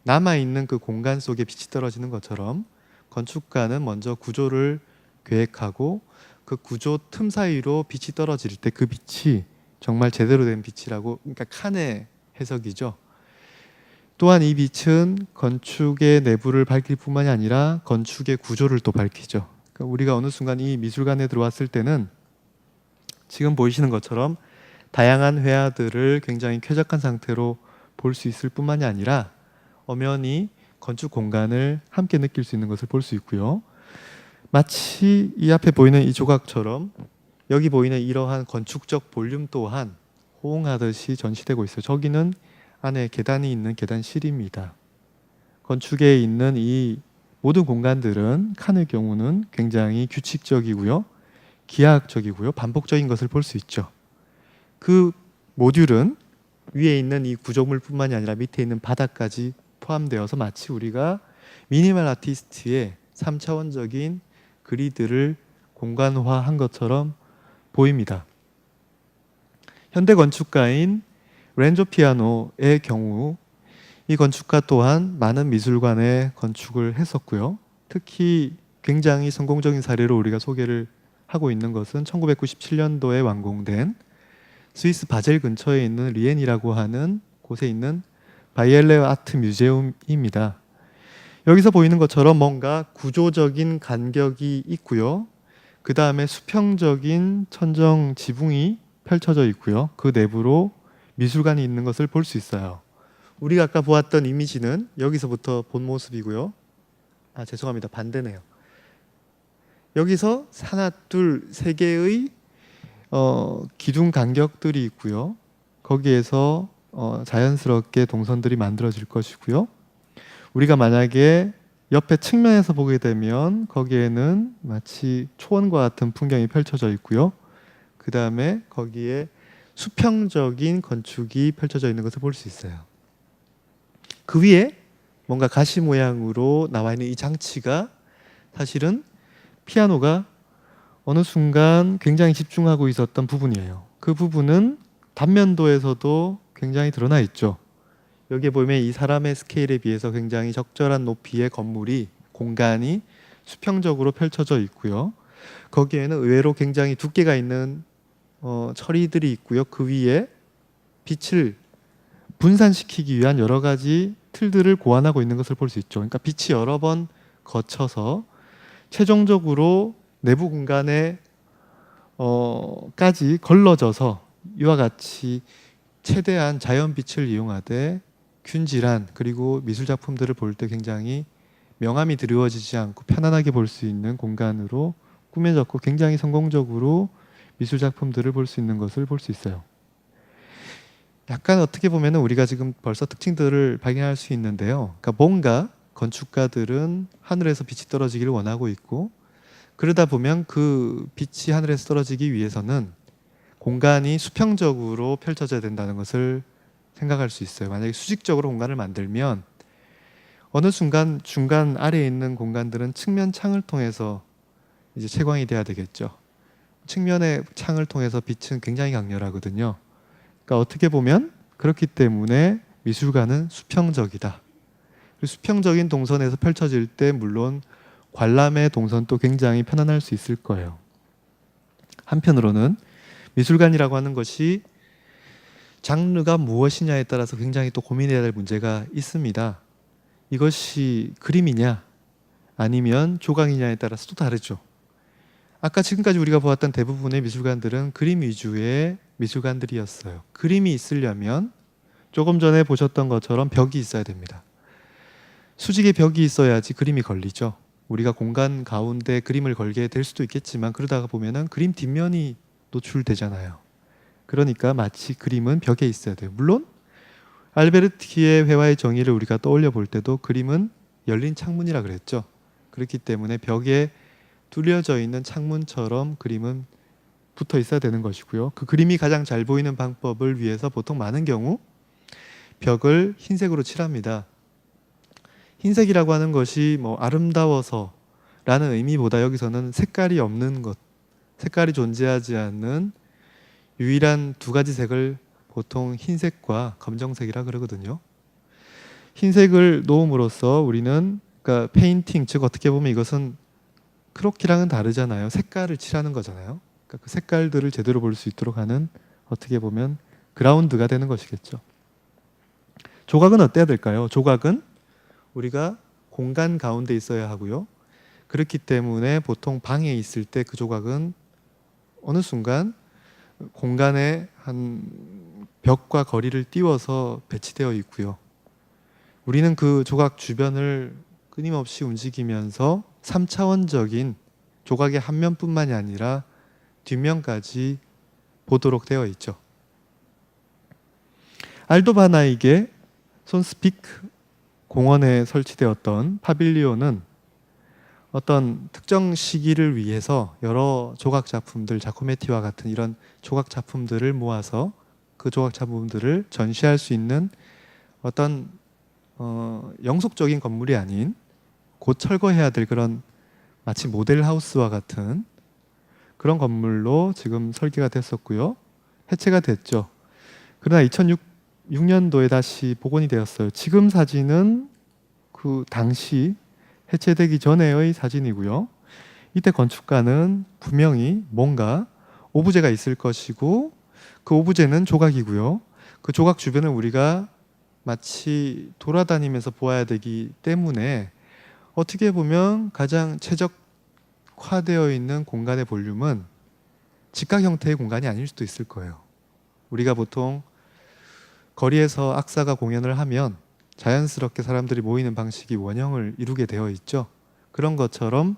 남아있는 그 공간 속에 빛이 떨어지는 것처럼 건축가는 먼저 구조를 계획하고 그 구조 틈 사이로 빛이 떨어질 때 그 빛이 정말 제대로 된 빛이라고, 그러니까 칸의 해석이죠. 또한 이 빛은 건축의 내부를 밝힐 뿐만이 아니라 건축의 구조를 또 밝히죠. 그러니까 우리가 어느 순간 이 미술관에 들어왔을 때는 지금 보이시는 것처럼 다양한 회화들을 굉장히 쾌적한 상태로 볼 수 있을 뿐만이 아니라 엄연히 건축 공간을 함께 느낄 수 있는 것을 볼 수 있고요. 마치 이 앞에 보이는 이 조각처럼 여기 보이는 이러한 건축적 볼륨 또한 호응하듯이 전시되고 있어요. 저기는 안에 계단이 있는 계단실입니다. 건축에 있는 이 모든 공간들은 칸의 경우는 굉장히 규칙적이고요, 기하학적이고요, 반복적인 것을 볼 수 있죠. 그 모듈은 위에 있는 이 구조물뿐만이 아니라 밑에 있는 바닥까지 포함되어서 마치 우리가 미니멀 아티스트의 3차원적인 그리드를 공간화한 것처럼 보입니다. 현대 건축가인 렌조 피아노의 경우 이 건축가 또한 많은 미술관의 건축을 했었고요. 특히 굉장히 성공적인 사례로 우리가 소개를 하고 있는 것은 1997년도에 완공된 스위스 바젤 근처에 있는 리엔이라고 하는 곳에 있는 바이엘레 아트 뮤제움입니다. 여기서 보이는 것처럼 뭔가 구조적인 간격이 있고요. 그 다음에 수평적인 천정 지붕이 펼쳐져 있고요. 그 내부로 미술관이 있는 것을 볼 수 있어요. 우리가 아까 보았던 이미지는 여기서부터 본 모습이고요. 죄송합니다. 반대네요. 여기서 하나, 둘, 세 개의 기둥 간격들이 있고요. 거기에서 자연스럽게 동선들이 만들어질 것이고요. 우리가 만약에 옆에 측면에서 보게 되면 거기에는 마치 초원과 같은 풍경이 펼쳐져 있고요. 그 다음에 거기에 수평적인 건축이 펼쳐져 있는 것을 볼 수 있어요. 그 위에 뭔가 가시 모양으로 나와 있는 이 장치가 사실은 피아노가 어느 순간 굉장히 집중하고 있었던 부분이에요. 그 부분은 단면도에서도 굉장히 드러나 있죠. 여기에 보면 이 사람의 스케일에 비해서 굉장히 적절한 높이의 건물이, 공간이 수평적으로 펼쳐져 있고요. 거기에는 의외로 굉장히 두께가 있는 처리들이 있고요. 그 위에 빛을 분산시키기 위한 여러 가지 틀들을 고안하고 있는 것을 볼 수 있죠. 그러니까 빛이 여러 번 거쳐서 최종적으로 내부 공간에 까지 걸러져서 이와 같이 최대한 자연빛을 이용하되 균질한, 그리고 미술 작품들을 볼 때 굉장히 명암이 드리워지지 않고 편안하게 볼 수 있는 공간으로 꾸며졌고 굉장히 성공적으로 미술 작품들을 볼 수 있는 것을 볼 수 있어요. 약간 어떻게 보면 우리가 지금 벌써 특징들을 발견할 수 있는데요. 그러니까 뭔가 건축가들은 하늘에서 빛이 떨어지기를 원하고 있고, 그러다 보면 그 빛이 하늘에서 떨어지기 위해서는 공간이 수평적으로 펼쳐져야 된다는 것을 생각할 수 있어요. 만약에 수직적으로 공간을 만들면 어느 순간 중간 아래에 있는 공간들은 측면 창을 통해서 이제 채광이 돼야 되겠죠. 측면의 창을 통해서 빛은 굉장히 강렬하거든요. 그러니까 어떻게 보면 그렇기 때문에 미술관은 수평적이다. 수평적인 동선에서 펼쳐질 때 물론 관람의 동선도 굉장히 편안할 수 있을 거예요. 한편으로는 미술관이라고 하는 것이 장르가 무엇이냐에 따라서 굉장히 또 고민해야 될 문제가 있습니다. 이것이 그림이냐 아니면 조각이냐에 따라서 또 다르죠. 아까 지금까지 우리가 보았던 대부분의 미술관들은 그림 위주의 미술관들이었어요. 그림이 있으려면 조금 전에 보셨던 것처럼 벽이 있어야 됩니다. 수직의 벽이 있어야지 그림이 걸리죠. 우리가 공간 가운데 그림을 걸게 될 수도 있겠지만 그러다가 보면은 그림 뒷면이 노출되잖아요. 그러니까 마치 그림은 벽에 있어야 돼요. 물론 알베르티의 회화의 정의를 우리가 떠올려 볼 때도 그림은 열린 창문이라 그랬죠. 그렇기 때문에 벽에 뚫려져 있는 창문처럼 그림은 붙어 있어야 되는 것이고요. 그 그림이 가장 잘 보이는 방법을 위해서 보통 많은 경우 벽을 흰색으로 칠합니다. 흰색이라고 하는 것이 아름다워서 라는 의미보다 여기서는 색깔이 없는 것, 색깔이 존재하지 않는 유일한 두 가지 색을 보통 흰색과 검정색이라 그러거든요. 흰색을 놓음으로써 우리는 그러니까 페인팅, 즉 어떻게 보면 이것은 크로키랑은 다르잖아요. 색깔을 칠하는 거잖아요. 그러니까 그 색깔들을 제대로 볼 수 있도록 하는 어떻게 보면 그라운드가 되는 것이겠죠. 조각은 어때야 될까요? 조각은 우리가 공간 가운데 있어야 하고요. 그렇기 때문에 보통 방에 있을 때 그 조각은 어느 순간 공간의 한 벽과 거리를 띄워서 배치되어 있고요. 우리는 그 조각 주변을 끊임없이 움직이면서 3차원적인 조각의 한 면뿐만이 아니라 뒷면까지 보도록 되어 있죠. 알도바나익의 손스피크 공원에 설치되었던 파빌리온은 어떤 특정 시기를 위해서 여러 조각 작품들, 자코메티와 같은 이런 조각 작품들을 모아서 그 조각 작품들을 전시할 수 있는 어떤 영속적인 건물이 아닌 곧 철거해야 될 그런 마치 모델하우스와 같은 그런 건물로 지금 설계가 됐었고요. 해체가 됐죠. 그러나 2006년도에 다시 복원이 되었어요. 지금 사진은 그 당시 해체되기 전에의 사진이고요. 이때 건축가는 분명히 뭔가 오브제가 있을 것이고 그 오브제는 조각이고요. 그 조각 주변을 우리가 마치 돌아다니면서 보아야 되기 때문에 어떻게 보면 가장 최적화되어 있는 공간의 볼륨은 직각 형태의 공간이 아닐 수도 있을 거예요. 우리가 보통 거리에서 악사가 공연을 하면 자연스럽게 사람들이 모이는 방식이 원형을 이루게 되어 있죠. 그런 것처럼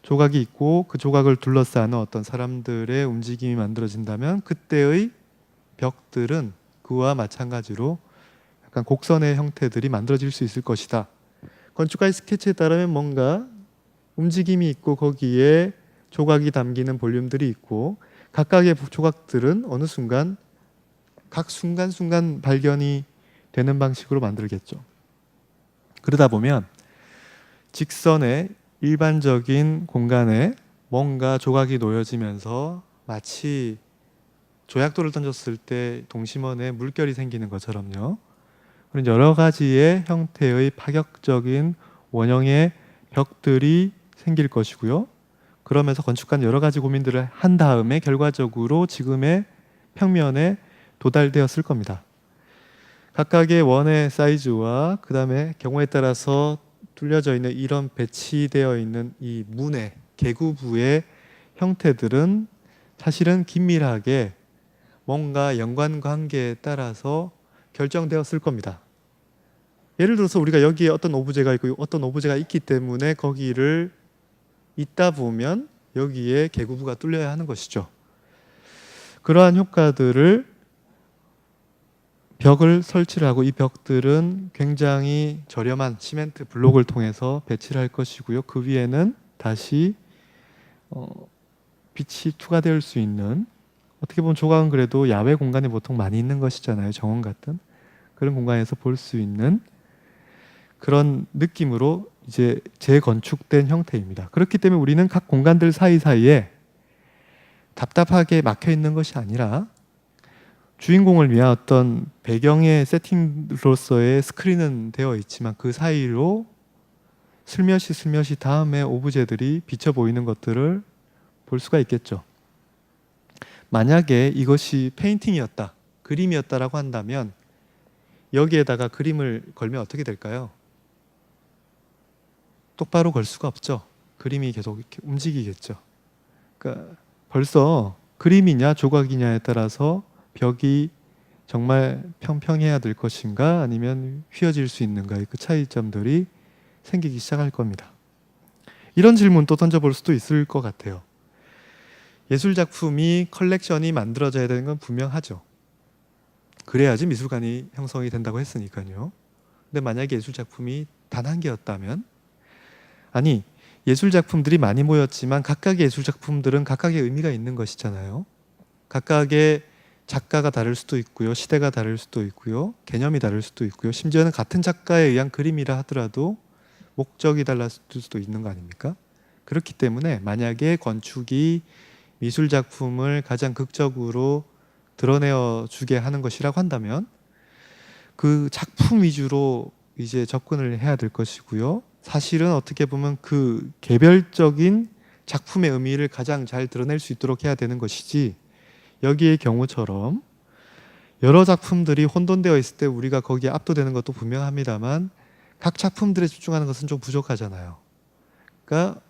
조각이 있고 그 조각을 둘러싸는 어떤 사람들의 움직임이 만들어진다면 그때의 벽들은 그와 마찬가지로 약간 곡선의 형태들이 만들어질 수 있을 것이다. 건축가의 스케치에 따르면 뭔가 움직임이 있고 거기에 조각이 담기는 볼륨들이 있고 각각의 조각들은 어느 순간 각 순간순간 발견이 되는 방식으로 만들겠죠. 그러다 보면 직선의 일반적인 공간에 뭔가 조각이 놓여지면서 마치 조약돌을 던졌을 때 동심원에 물결이 생기는 것처럼요. 그런 여러 가지의 형태의 파격적인 원형의 벽들이 생길 것이고요. 그러면서 건축가는 여러 가지 고민들을 한 다음에 결과적으로 지금의 평면에 도달되었을 겁니다. 각각의 원의 사이즈와 그 다음에 경우에 따라서 뚫려져 있는 이런 배치되어 있는 이 문의 계구부의 형태들은 사실은 긴밀하게 뭔가 연관관계에 따라서 결정되었을 겁니다. 예를 들어서 우리가 여기에 어떤 오브제가 있고 어떤 오브제가 있기 때문에 거기를 있다 보면 여기에 계구부가 뚫려야 하는 것이죠. 그러한 효과들을 벽을 설치를 하고 이 벽들은 굉장히 저렴한 시멘트 블록을 통해서 배치를 할 것이고요. 그 위에는 다시 빛이 투과될 수 있는 어떻게 보면 조각은 그래도 야외 공간에 보통 많이 있는 것이잖아요. 정원 같은 그런 공간에서 볼 수 있는 그런 느낌으로 이제 재건축된 형태입니다. 그렇기 때문에 우리는 각 공간들 사이사이에 답답하게 막혀 있는 것이 아니라 주인공을 위한 어떤 배경의 세팅으로서의 스크린은 되어 있지만 그 사이로 슬며시 다음에 오브제들이 비쳐 보이는 것들을 볼 수가 있겠죠. 만약에 이것이 페인팅이었다, 그림이었다라고 한다면 여기에다가 그림을 걸면 어떻게 될까요? 똑바로 걸 수가 없죠. 그림이 계속 이렇게 움직이겠죠. 그러니까 벌써 그림이냐 조각이냐에 따라서 벽이 정말 평평해야 될 것인가 아니면 휘어질 수 있는가의 그 차이점들이 생기기 시작할 겁니다. 이런 질문도 던져볼 수도 있을 것 같아요. 예술작품이 컬렉션이 만들어져야 되는 건 분명하죠. 그래야지 미술관이 형성이 된다고 했으니까요. 근데 만약에 예술작품이 단 한 개였다면 아니 예술작품들이 많이 모였지만 각각의 예술작품들은 각각의 의미가 있는 것이잖아요. 각각의 작가가 다를 수도 있고요. 시대가 다를 수도 있고요. 개념이 다를 수도 있고요. 심지어는 같은 작가에 의한 그림이라 하더라도 목적이 달랐을 수도 있는 거 아닙니까? 그렇기 때문에 만약에 건축이 미술작품을 가장 극적으로 드러내어 주게 하는 것이라고 한다면 그 작품 위주로 이제 접근을 해야 될 것이고요. 사실은 어떻게 보면 그 개별적인 작품의 의미를 가장 잘 드러낼 수 있도록 해야 되는 것이지, 여기의 경우처럼 여러 작품들이 혼돈되어 있을 때 우리가 거기에 압도되는 것도 분명합니다만 각 작품들에 집중하는 것은 좀 부족하잖아요. 그러니까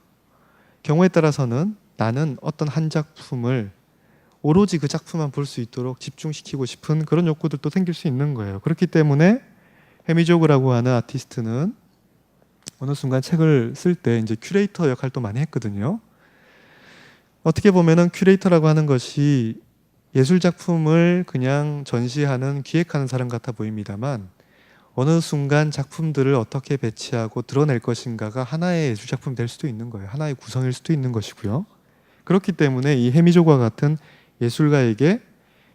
경우에 따라서는 나는 어떤 한 작품을 오로지 그 작품만 볼 수 있도록 집중시키고 싶은 그런 욕구들도 생길 수 있는 거예요. 그렇기 때문에 헤미조그라고 하는 아티스트는 어느 순간 책을 쓸 때 이제 큐레이터 역할도 많이 했거든요. 어떻게 보면은 큐레이터라고 하는 것이 예술 작품을 그냥 전시하는, 기획하는 사람 같아 보입니다만 어느 순간 작품들을 어떻게 배치하고 드러낼 것인가가 하나의 예술 작품이 될 수도 있는 거예요. 하나의 구성일 수도 있는 것이고요. 그렇기 때문에 이 헤미조과 같은 예술가에게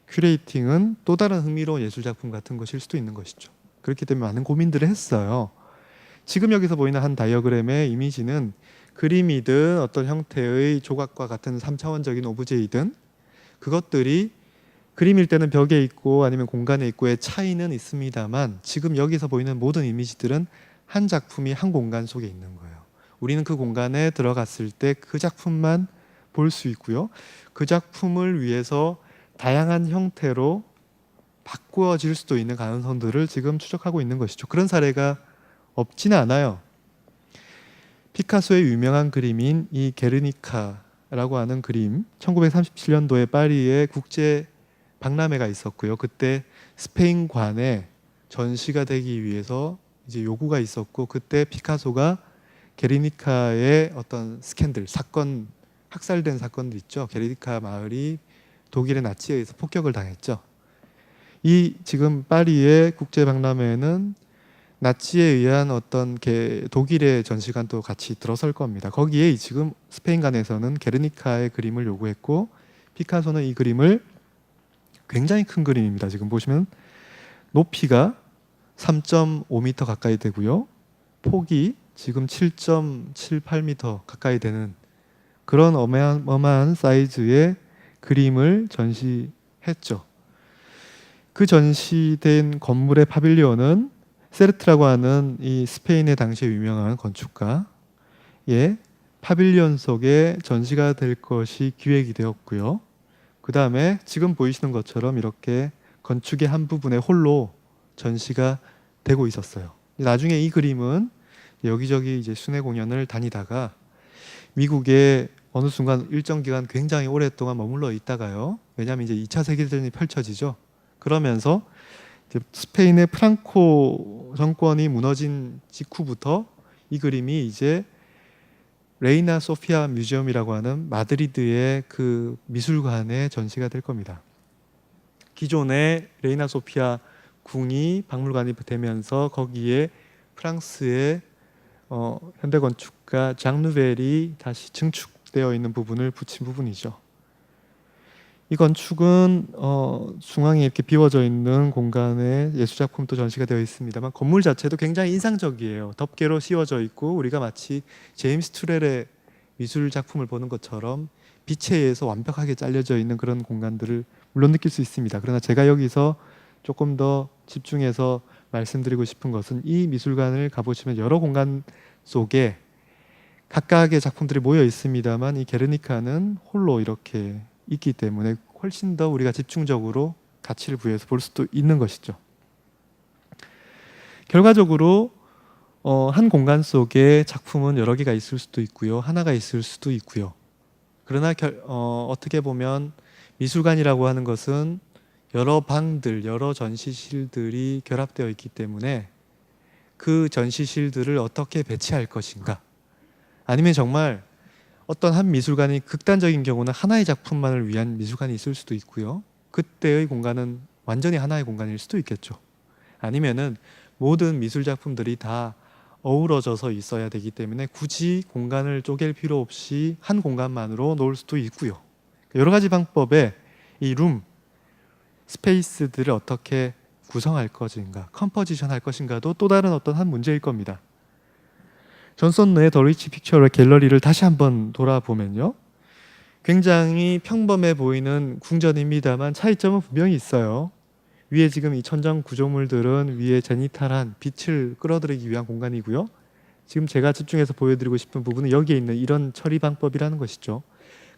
큐레이팅은 또 다른 흥미로운 예술 작품 같은 것일 수도 있는 것이죠. 그렇기 때문에 많은 고민들을 했어요. 지금 여기서 보이는 한 다이어그램의 이미지는 그림이든 어떤 형태의 조각과 같은 3차원적인 오브제이든 그것들이 그림일 때는 벽에 있고 아니면 공간에 있고의 차이는 있습니다만 지금 여기서 보이는 모든 이미지들은 한 작품이 한 공간 속에 있는 거예요. 우리는 그 공간에 들어갔을 때 그 작품만 볼 수 있고요. 그 작품을 위해서 다양한 형태로 바꾸어질 수도 있는 가능성들을 지금 추적하고 있는 것이죠. 그런 사례가 없지는 않아요. 피카소의 유명한 그림인 이 게르니카라고 하는 그림, 1937년도에 파리에 국제 박람회가 있었고요. 그때 스페인관에 전시가 되기 위해서 이제 요구가 있었고, 그때 피카소가 게르니카의 어떤 스캔들, 사건, 학살된 사건들 있죠. 게르니카 마을이 독일의 나치에 의해서 폭격을 당했죠. 이 지금 파리의 국제 박람회는 나치에 의한 어떤 독일의 전시관도 같이 들어설 겁니다. 거기에 지금 스페인관에서는 게르니카의 그림을 요구했고, 피카소는 이 그림을, 굉장히 큰 그림입니다. 지금 보시면 높이가 3.5m 가까이 되고요. 폭이 지금 7.78m 가까이 되는 그런 어마어마한 사이즈의 그림을 전시했죠. 그 전시된 건물의 파빌리온은 세르트라고 하는 이 스페인의 당시에 유명한 건축가의 파빌리온 속에 전시가 될 것이 기획이 되었고요. 그 다음에 지금 보이시는 것처럼 이렇게 건축의 한 부분에 홀로 전시가 되고 있었어요. 나중에 이 그림은 여기저기 이제 순회 공연을 다니다가 미국에 어느 순간 일정 기간 굉장히 오랫동안 머물러 있다가요. 왜냐하면 이제 2차 세계대전이 펼쳐지죠. 그러면서 이제 스페인의 프랑코 정권이 무너진 직후부터 이 그림이 이제 레이나 소피아 뮤지엄이라고 하는 마드리드의 그 미술관에 전시가 될 겁니다. 기존의 레이나 소피아 궁이 박물관이 되면서 거기에 프랑스의 현대 건축가 장 누벨이 다시 증축되어 있는 부분을 붙인 부분이죠. 이 건축은 중앙에 이렇게 비워져 있는 공간에 예술작품도 전시가 되어 있습니다만 건물 자체도 굉장히 인상적이에요. 덮개로 씌워져 있고 우리가 마치 제임스 투렐의 미술 작품을 보는 것처럼 빛에 의해서 완벽하게 잘려져 있는 그런 공간들을 물론 느낄 수 있습니다. 그러나 제가 여기서 조금 더 집중해서 말씀드리고 싶은 것은 이 미술관을 가보시면 여러 공간 속에 각각의 작품들이 모여 있습니다만 이 게르니카는 홀로 이렇게 있기 때문에 훨씬 더 우리가 집중적으로 가치를 부여해서 볼 수도 있는 것이죠. 결과적으로 한 공간 속에 작품은 여러 개가 있을 수도 있고요. 하나가 있을 수도 있고요. 그러나 어떻게 보면 미술관이라고 하는 것은 여러 방들, 여러 전시실들이 결합되어 있기 때문에 그 전시실들을 어떻게 배치할 것인가, 아니면 정말 어떤 한 미술관이 극단적인 경우는 하나의 작품만을 위한 미술관이 있을 수도 있고요. 그때의 공간은 완전히 하나의 공간일 수도 있겠죠. 아니면은 모든 미술 작품들이 다 어우러져서 있어야 되기 때문에 굳이 공간을 쪼갤 필요 없이 한 공간만으로 놓을 수도 있고요. 여러 가지 방법에 이 룸, 스페이스들을 어떻게 구성할 것인가, 컴포지션 할 것인가도 또 다른 어떤 한 문제일 겁니다. 존슨의 더 리치 픽처 갤러리를 다시 한번 돌아보면요, 굉장히 평범해 보이는 궁전입니다만 차이점은 분명히 있어요. 위에 지금 이 천장 구조물들은 위에 제니탈한 빛을 끌어들이기 위한 공간이고요. 지금 제가 집중해서 보여드리고 싶은 부분은 여기에 있는 이런 처리 방법이라는 것이죠.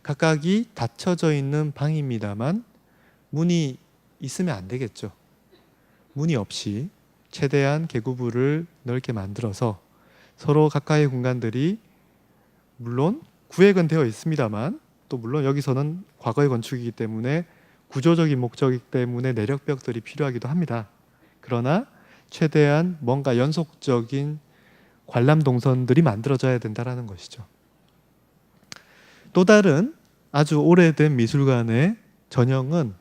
각각이 닫혀져 있는 방입니다만 문이 있으면 안 되겠죠. 문이 없이 최대한 개구부를 넓게 만들어서 서로 가까이 공간들이 물론 구획은 되어 있습니다만 또 물론 여기서는 과거의 건축이기 때문에 구조적인 목적이기 때문에 내력벽들이 필요하기도 합니다. 그러나 최대한 뭔가 연속적인 관람 동선들이 만들어져야 된다는 것이죠. 또 다른 아주 오래된 미술관의 전형은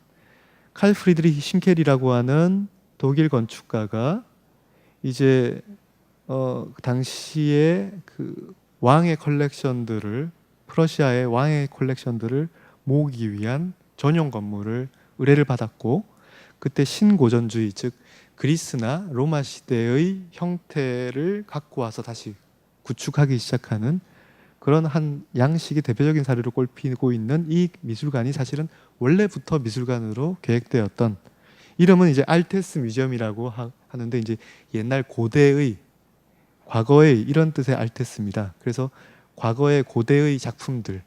칼 프리드리히 싱켈이라고 하는 독일 건축가가 이제 당시에 그 왕의 컬렉션들을 프러시아의 왕의 컬렉션들을 모으기 위한 전용 건물을 의뢰를 받았고 그때 신고전주의 즉 그리스나 로마 시대의 형태를 갖고 와서 다시 구축하기 시작하는 그런 한 양식의 대표적인 사례로 꼽히고 있는 이 미술관이 사실은 원래부터 미술관으로 계획되었던 이름은 이제 알테스 뮤지엄이라고 하는데 이제 옛날 고대의 과거의 이런 뜻의 알테스입니다. 그래서 과거의 고대의 작품들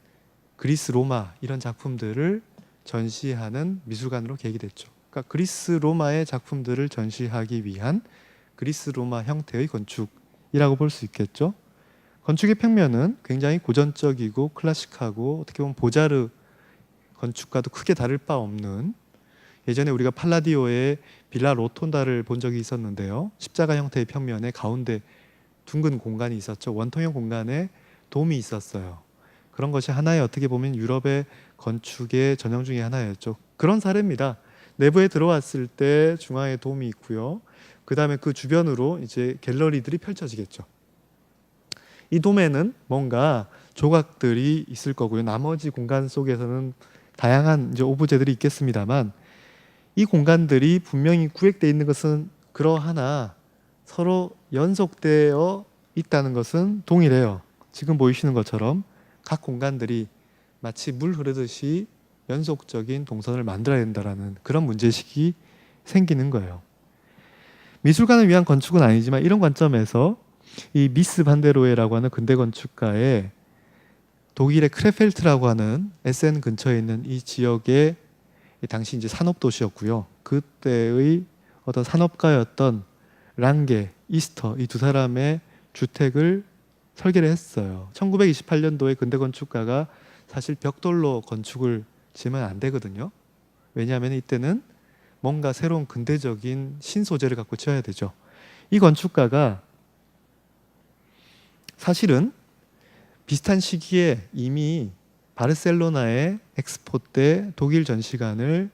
그리스 로마 이런 작품들을 전시하는 미술관으로 계획이 됐죠. 그러니까 그리스 로마의 작품들을 전시하기 위한 그리스 로마 형태의 건축이라고 볼 수 있겠죠. 건축의 평면은 굉장히 고전적이고 클래식하고 어떻게 보면 보자르 건축과도 크게 다를 바 없는 예전에 우리가 팔라디오의 빌라 로톤다를 본 적이 있었는데요. 십자가 형태의 평면에 가운데 둥근 공간이 있었죠. 원통형 공간에 돔이 있었어요. 그런 것이 하나의 어떻게 보면 유럽의 건축의 전형 중에 하나였죠. 그런 사례입니다. 내부에 들어왔을 때 중앙에 돔이 있고요. 그 다음에 그 주변으로 이제 갤러리들이 펼쳐지겠죠. 이 돔에는 뭔가 조각들이 있을 거고요. 나머지 공간 속에서는 다양한 이제 오브제들이 있겠습니다만 이 공간들이 분명히 구획되어 있는 것은 그러하나 서로 연속되어 있다는 것은 동일해요. 지금 보이시는 것처럼 각 공간들이 마치 물 흐르듯이 연속적인 동선을 만들어야 된다는 그런 문제의식이 생기는 거예요. 미술관을 위한 건축은 아니지만 이런 관점에서 이 미스 반데로에라고 하는 근대 건축가의 독일의 크레펠트라고 하는 에센 근처에 있는 이 지역의 당시 이제 산업 도시였고요. 그때의 어떤 산업가였던 랑게, 이스터 이 두 사람의 주택을 설계를 했어요. 1928년도에 근대 건축가가 사실 벽돌로 건축을 지으면 안 되거든요. 왜냐하면 이때는 뭔가 새로운 근대적인 신소재를 갖고 지어야 되죠. 이 건축가가 사실은 비슷한 시기에 이미 바르셀로나의 엑스포 때 독일 전시관을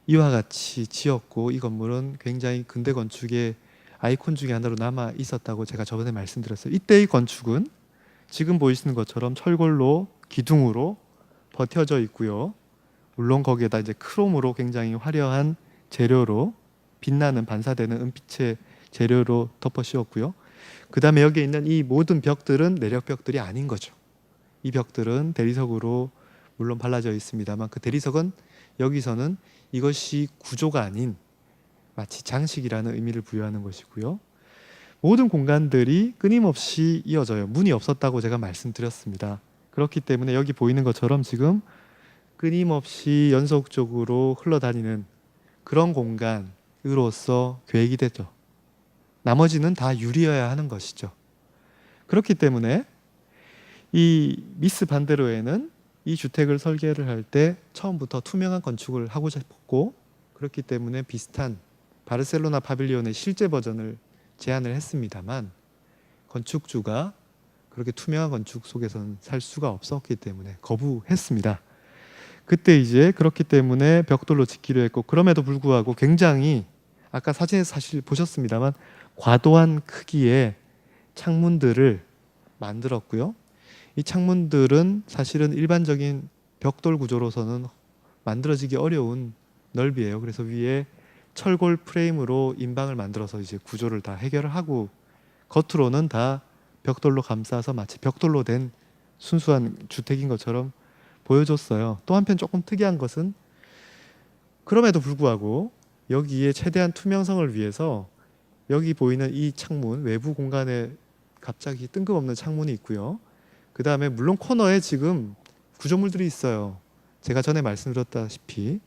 이와 같이 지었고 이 건물은 굉장히 근대 건축의 아이콘 중에 하나로 남아 있었다고 제가 저번에 말씀드렸어요. 이때의 건축은 지금 보이시는 것처럼 철골로 기둥으로 버텨져 있고요. 물론 거기에다 이제 크롬으로 굉장히 화려한 재료로 빛나는 반사되는 은빛의 재료로 덮어 씌웠고요. 그 다음에 여기에 있는 이 모든 벽들은 내력벽들이 아닌 거죠. 이 벽들은 대리석으로 물론 발라져 있습니다만 그 대리석은 여기서는 이것이 구조가 아닌 마치 장식이라는 의미를 부여하는 것이고요. 모든 공간들이 끊임없이 이어져요. 문이 없었다고 제가 말씀드렸습니다. 그렇기 때문에 여기 보이는 것처럼 지금 끊임없이 연속적으로 흘러다니는 그런 공간으로서 계획이 되죠. 나머지는 다 유리여야 하는 것이죠. 그렇기 때문에 이 미스 반데로에는 이 주택을 설계를 할 때 처음부터 투명한 건축을 하고 싶었고 그렇기 때문에 비슷한 바르셀로나 파빌리온의 실제 버전을 제안을 했습니다만 건축주가 그렇게 투명한 건축 속에서는 살 수가 없었기 때문에 거부했습니다. 그때 이제 그렇기 때문에 벽돌로 짓기로 했고 그럼에도 불구하고 굉장히 아까 사진에서 사실 보셨습니다만 과도한 크기의 창문들을 만들었고요. 이 창문들은 사실은 일반적인 벽돌 구조로서는 만들어지기 어려운 넓이에요. 그래서 위에 철골 프레임으로 인방을 만들어서 이제 구조를 다 해결을 하고 겉으로는 다 벽돌로 감싸서 마치 벽돌로 된 순수한 주택인 것처럼 보여줬어요. 또 한편 조금 특이한 것은 그럼에도 불구하고 여기에 최대한 투명성을 위해서 여기 보이는 이 창문 외부 공간에 갑자기 뜬금없는 창문이 있고요. 그 다음에 물론 코너에 지금 구조물들이 있어요. 제가 전에 말씀드렸다시피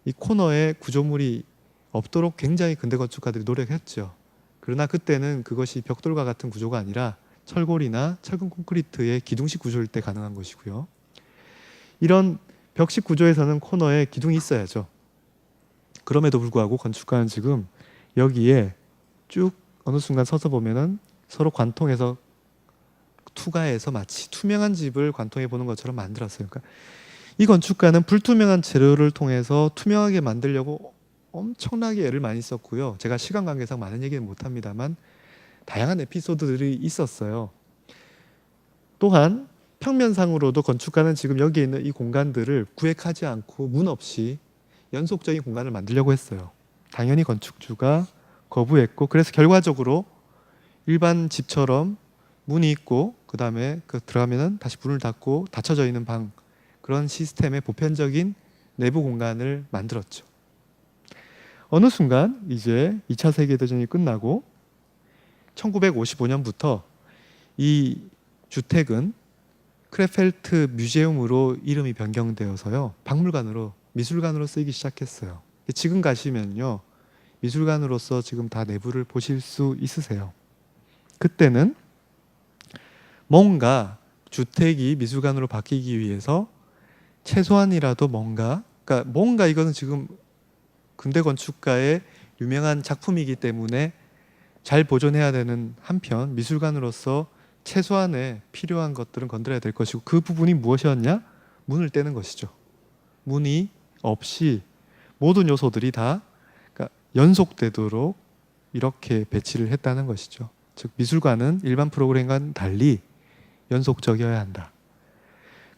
이 코너에 구조물이 없도록 굉장히 근대 건축가들이 노력했죠. 그러나 그때는 그것이 벽돌과 같은 구조가 아니라 철골이나 철근 콘크리트의 기둥식 구조일 때 가능한 것이고요. 이런 벽식 구조에서는 코너에 기둥이 있어야죠. 그럼에도 불구하고 건축가는 지금 여기에 쭉 어느 순간 서서 보면은 서로 관통해서 투과해서 마치 투명한 집을 관통해 보는 것처럼 만들었어요. 그러니까 이 건축가는 불투명한 재료를 통해서 투명하게 만들려고 엄청나게 애를 많이 썼고요. 제가 시간 관계상 많은 얘기는 못합니다만 다양한 에피소드들이 있었어요. 또한 평면상으로도 건축가는 지금 여기 있는 이 공간들을 구획하지 않고 문 없이 연속적인 공간을 만들려고 했어요. 당연히 건축주가 거부했고, 그래서 결과적으로 일반 집처럼 문이 있고 그 다음에 들어가면은 다시 문을 닫고 닫혀져 있는 방, 그런 시스템의 보편적인 내부 공간을 만들었죠. 어느 순간 이제 2차 세계대전이 끝나고 1955년부터 이 주택은 크레펠트 뮤제움으로 이름이 변경되어서요, 박물관으로, 미술관으로 쓰이기 시작했어요. 지금 가시면요, 미술관으로서 지금 다 내부를 보실 수 있으세요. 그때는 뭔가 주택이 미술관으로 바뀌기 위해서 최소한이라도 뭔가 이거는 지금 근대 건축가의 유명한 작품이기 때문에 잘 보존해야 되는 한편, 미술관으로서 최소한의 필요한 것들은 건드려야 될 것이고, 그 부분이 무엇이었냐? 문을 떼는 것이죠. 문이 없이 모든 요소들이 다 연속되도록 이렇게 배치를 했다는 것이죠. 즉 미술관은 일반 프로그램과는 달리 연속적이어야 한다.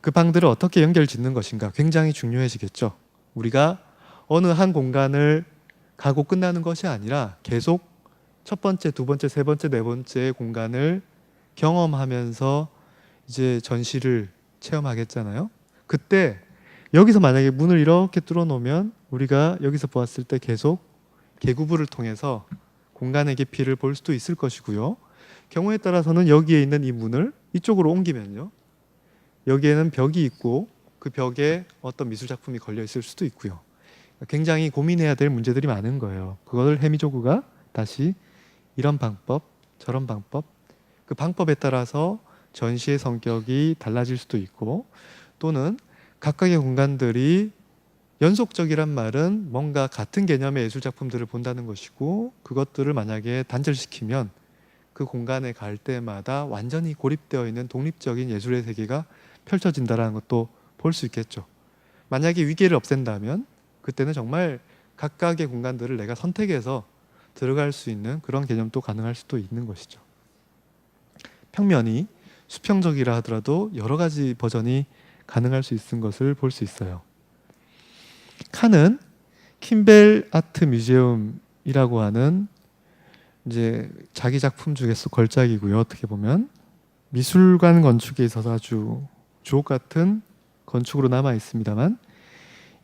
그 방들을 어떻게 연결 짓는 것인가 굉장히 중요해지겠죠. 우리가 어느 한 공간을 가고 끝나는 것이 아니라 계속 첫 번째, 두 번째, 세 번째, 네 번째 공간을 경험하면서 이제 전시를 체험하겠잖아요. 그때 여기서 만약에 문을 이렇게 뚫어 놓으면 우리가 여기서 보았을 때 계속 개구부를 통해서 공간의 깊이를 볼 수도 있을 것이고요. 경우에 따라서는 여기에 있는 이 문을 이쪽으로 옮기면요, 여기에는 벽이 있고 그 벽에 어떤 미술 작품이 걸려 있을 수도 있고요. 굉장히 고민해야 될 문제들이 많은 거예요. 그걸 해미조구가 다시 이런 방법, 저런 방법, 그 방법에 따라서 전시의 성격이 달라질 수도 있고, 또는 각각의 공간들이 연속적이란 말은 뭔가 같은 개념의 예술 작품들을 본다는 것이고, 그것들을 만약에 단절시키면 그 공간에 갈 때마다 완전히 고립되어 있는 독립적인 예술의 세계가 펼쳐진다는 것도 볼 수 있겠죠. 만약에 위계를 없앤다면 그때는 정말 각각의 공간들을 내가 선택해서 들어갈 수 있는 그런 개념도 가능할 수도 있는 것이죠. 평면이 수평적이라 하더라도 여러 가지 버전이 가능할 수 있는 것을 볼 수 있어요. 칸은 킴벨 아트 뮤지엄이라고 하는 이제 자기 작품 중에서 걸작이고요. 어떻게 보면 미술관 건축에 있어서 아주 주옥 같은 건축으로 남아 있습니다만,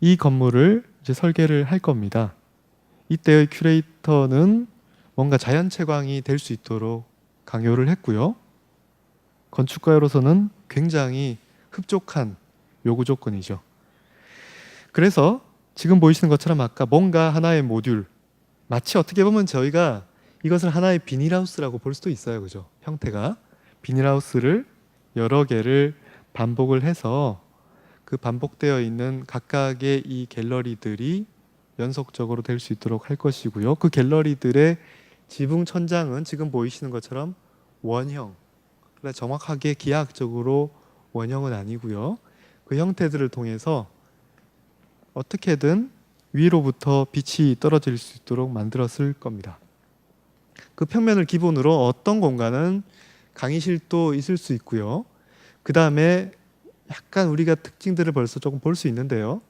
이 건물을 이제 설계를 할 겁니다. 이때의 큐레이터는 뭔가 자연채광이 될 수 있도록 강요를 했고요. 건축가로서는 굉장히 흡족한 요구 조건이죠. 그래서 지금 보이시는 것처럼 아까 뭔가 하나의 모듈, 마치 어떻게 보면 저희가 이것을 하나의 비닐하우스라고 볼 수도 있어요. 그죠? 형태가 비닐하우스를 여러 개를 반복을 해서 그 반복되어 있는 각각의 이 갤러리들이 연속적으로 될 수 있도록 할 것이고요. 그 갤러리들의 지붕 천장은 지금 보이시는 것처럼 원형, 그러니까 정확하게 기하학적으로 원형은 아니고요. 그 형태들을 통해서 어떻게든 위로부터 빛이 떨어질 수 있도록 만들었을 겁니다. 그 평면을 기본으로 어떤 공간은 강의실도 있을 수 있고요. 그 다음에 약간 우리가 특징들을 벌써 조금 볼 수 있는데요.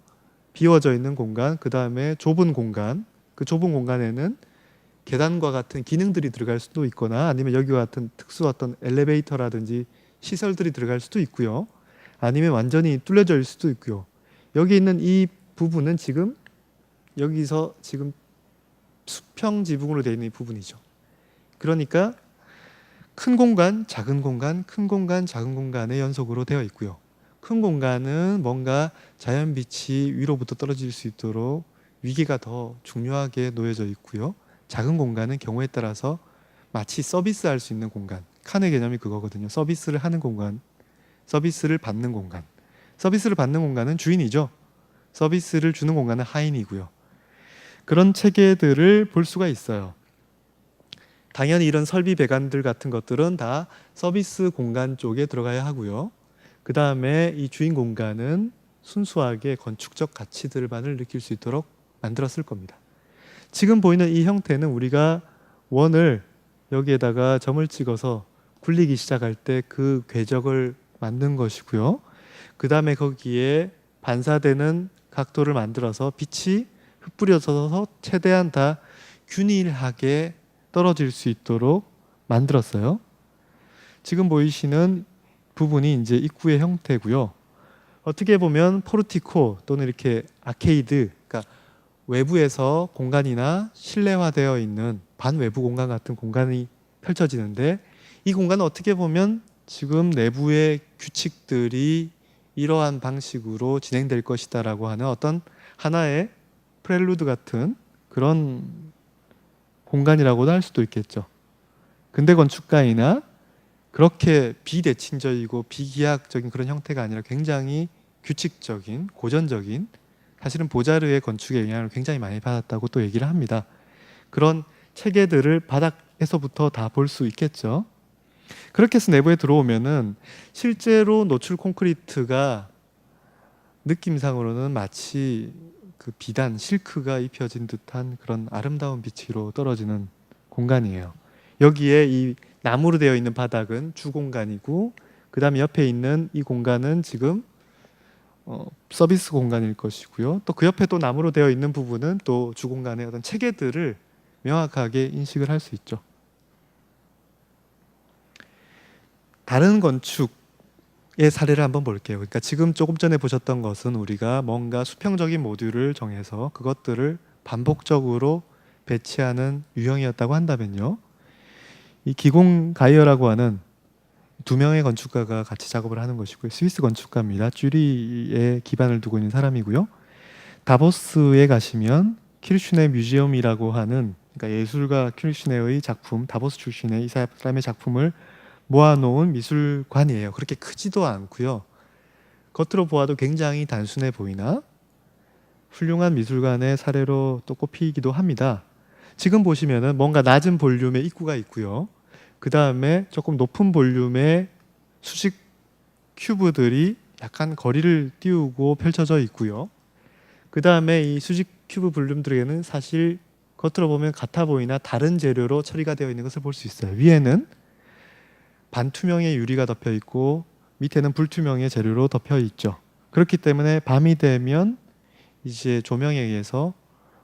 비워져 있는 공간, 그 다음에 좁은 공간, 그 좁은 공간에는 계단과 같은 기능들이 들어갈 수도 있거나 아니면 여기와 같은 특수 어떤 엘리베이터라든지 시설들이 들어갈 수도 있고요. 아니면 완전히 뚫려져 있을 수도 있고요. 여기 있는 이 부분은 지금 여기서 지금 수평 지붕으로 되어 있는 이 부분이죠. 그러니까 큰 공간, 작은 공간, 큰 공간, 작은 공간의 연속으로 되어 있고요. 큰 공간은 뭔가 자연빛이 위로부터 떨어질 수 있도록 위계가 더 중요하게 놓여져 있고요. 작은 공간은 경우에 따라서 마치 서비스할 수 있는 공간. 칸의 개념이 그거거든요. 서비스를 하는 공간, 서비스를 받는 공간. 서비스를 받는 공간은 주인이죠. 서비스를 주는 공간은 하인이고요. 그런 체계들을 볼 수가 있어요. 당연히 이런 설비 배관들 같은 것들은 다 서비스 공간 쪽에 들어가야 하고요. 그 다음에 이 주인 공간은 순수하게 건축적 가치들만을 느낄 수 있도록 만들었을 겁니다. 지금 보이는 이 형태는 우리가 원을 여기에다가 점을 찍어서 굴리기 시작할 때 그 궤적을 만든 것이고요. 그 다음에 거기에 반사되는 각도를 만들어서 빛이 흩뿌려져서 최대한 다 균일하게 떨어질 수 있도록 만들었어요. 지금 보이시는 부분이 이제 입구의 형태고요. 어떻게 보면 포르티코 또는 이렇게 아케이드, 그러니까 외부에서 공간이나 실내화되어 있는 반외부 공간 같은 공간이 펼쳐지는데, 이 공간은 어떻게 보면 지금 내부의 규칙들이 이러한 방식으로 진행될 것이다라고 하는 어떤 하나의 프렐루드 같은 그런 공간이라고도 할 수도 있겠죠. 근대 건축가이나 그렇게 비대칭적이고 비기하학적인 그런 형태가 아니라 굉장히 규칙적인, 고전적인, 사실은 보자르의 건축에 영향을 굉장히 많이 받았다고 또 얘기를 합니다. 그런 체계들을 바닥에서부터 다 볼 수 있겠죠. 그렇게 해서 내부에 들어오면은 실제로 노출 콘크리트가 느낌상으로는 마치 그 비단, 실크가 입혀진 듯한 그런 아름다운 빛으로 떨어지는 공간이에요. 여기에 이 나무로 되어 있는 바닥은 주 공간이고, 그 다음에 옆에 있는 이 공간은 지금 서비스 공간일 것이고요. 또 그 옆에 또 나무로 되어 있는 부분은 또 주 공간의 어떤 체계들을 명확하게 인식을 할 수 있죠. 다른 건축의 사례를 한번 볼게요. 그러니까 지금 조금 전에 보셨던 것은 우리가 뭔가 수평적인 모듈을 정해서 그것들을 반복적으로 배치하는 유형이었다고 한다면요. 이 기공 가이어라고 하는 두 명의 건축가가 같이 작업을 하는 것이고요. 스위스 건축가입니다. 쭈리에 기반을 두고 있는 사람이고요. 다보스에 가시면 키르슈네 뮤지엄이라고 하는, 그러니까 예술가 키르슈네의 작품, 다보스 출신의 이 사람의 작품을 모아놓은 미술관이에요. 그렇게 크지도 않고요. 겉으로 보아도 굉장히 단순해 보이나 훌륭한 미술관의 사례로 또 꼽히기도 합니다. 지금 보시면은 뭔가 낮은 볼륨의 입구가 있고요. 그 다음에 조금 높은 볼륨의 수직 큐브들이 약간 거리를 띄우고 펼쳐져 있고요. 그 다음에 이 수직 큐브 볼륨들에게는 사실 겉으로 보면 같아 보이나 다른 재료로 처리가 되어 있는 것을 볼 수 있어요. 위에는 반투명의 유리가 덮여 있고 밑에는 불투명의 재료로 덮여 있죠. 그렇기 때문에 밤이 되면 이제 조명에 의해서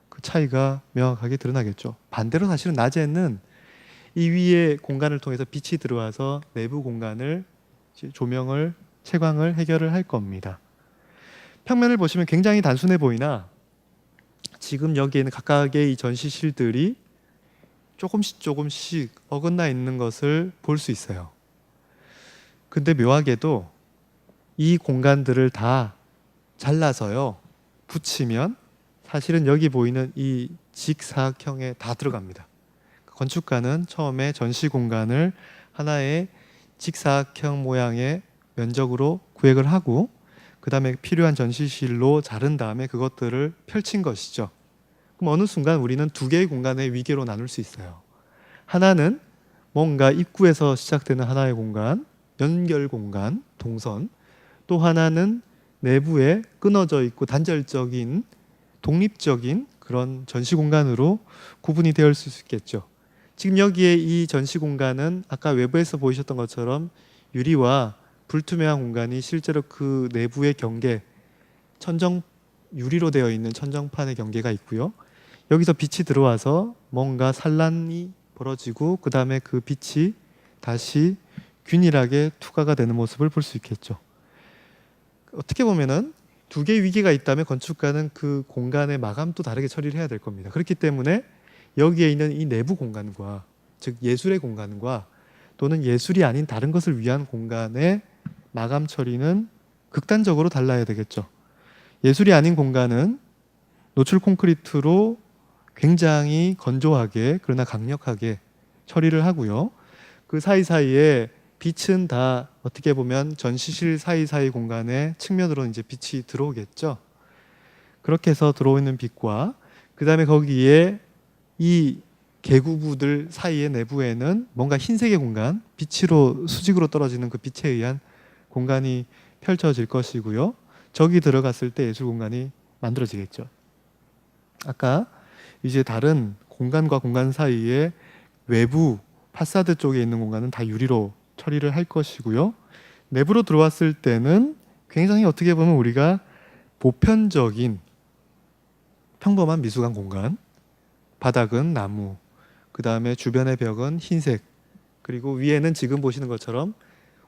그 차이가 명확하게 드러나겠죠. 반대로 사실은 낮에는 이 위에 공간을 통해서 빛이 들어와서 내부 공간을 조명을 채광을 해결을 할 겁니다. 평면을 보시면 굉장히 단순해 보이나 지금 여기에는 각각의 이 전시실들이 조금씩 어긋나 있는 것을 볼 수 있어요. 근데 묘하게도 이 공간들을 다 잘라서요 붙이면 사실은 여기 보이는 이 직사각형에 다 들어갑니다. 건축가는 처음에 전시 공간을 하나의 직사각형 모양의 면적으로 구획을 하고 그 다음에 필요한 전시실로 자른 다음에 그것들을 펼친 것이죠. 그럼 어느 순간 우리는 두 개의 공간의 위계로 나눌 수 있어요. 하나는 뭔가 입구에서 시작되는 하나의 공간, 연결 공간, 동선. 또 하나는 내부에 끊어져 있고 단절적인 독립적인 그런 전시 공간으로 구분이 되어 있을 수 있겠죠. 지금 여기에 이 전시 공간은 아까 외부에서 보이셨던 것처럼 유리와 불투명한 공간이 실제로 그 내부의 경계, 천정 유리로 되어 있는 천정판의 경계가 있고요. 여기서 빛이 들어와서 뭔가 산란이 벌어지고 그 다음에 그 빛이 다시 균일하게 투과가 되는 모습을 볼 수 있겠죠. 어떻게 보면은 두 개의 위기가 있다면 건축가는 그 공간의 마감도 다르게 처리를 해야 될 겁니다. 그렇기 때문에 여기에 있는 이 내부 공간과 즉 예술의 공간과 또는 예술이 아닌 다른 것을 위한 공간의 마감 처리는 극단적으로 달라야 되겠죠. 예술이 아닌 공간은 노출 콘크리트로 굉장히 건조하게 그러나 강력하게 처리를 하고요. 그 사이사이에 빛은 다 어떻게 보면 전시실 사이사이 공간의 측면으로 이제 빛이 들어오겠죠. 그렇게 해서 들어오는 빛과 그 다음에 거기에 이 개구부들 사이의 내부에는 뭔가 흰색의 공간, 빛으로 수직으로 떨어지는 그 빛에 의한 공간이 펼쳐질 것이고요. 저기 들어갔을 때 예술 공간이 만들어지겠죠. 아까 이제 다른 공간과 공간 사이에 외부 파사드 쪽에 있는 공간은 다 유리로 처리를 할 것이고요. 내부로 들어왔을 때는 굉장히 어떻게 보면 우리가 보편적인 평범한 미술관 공간, 바닥은 나무, 그 다음에 주변의 벽은 흰색, 그리고 위에는 지금 보시는 것처럼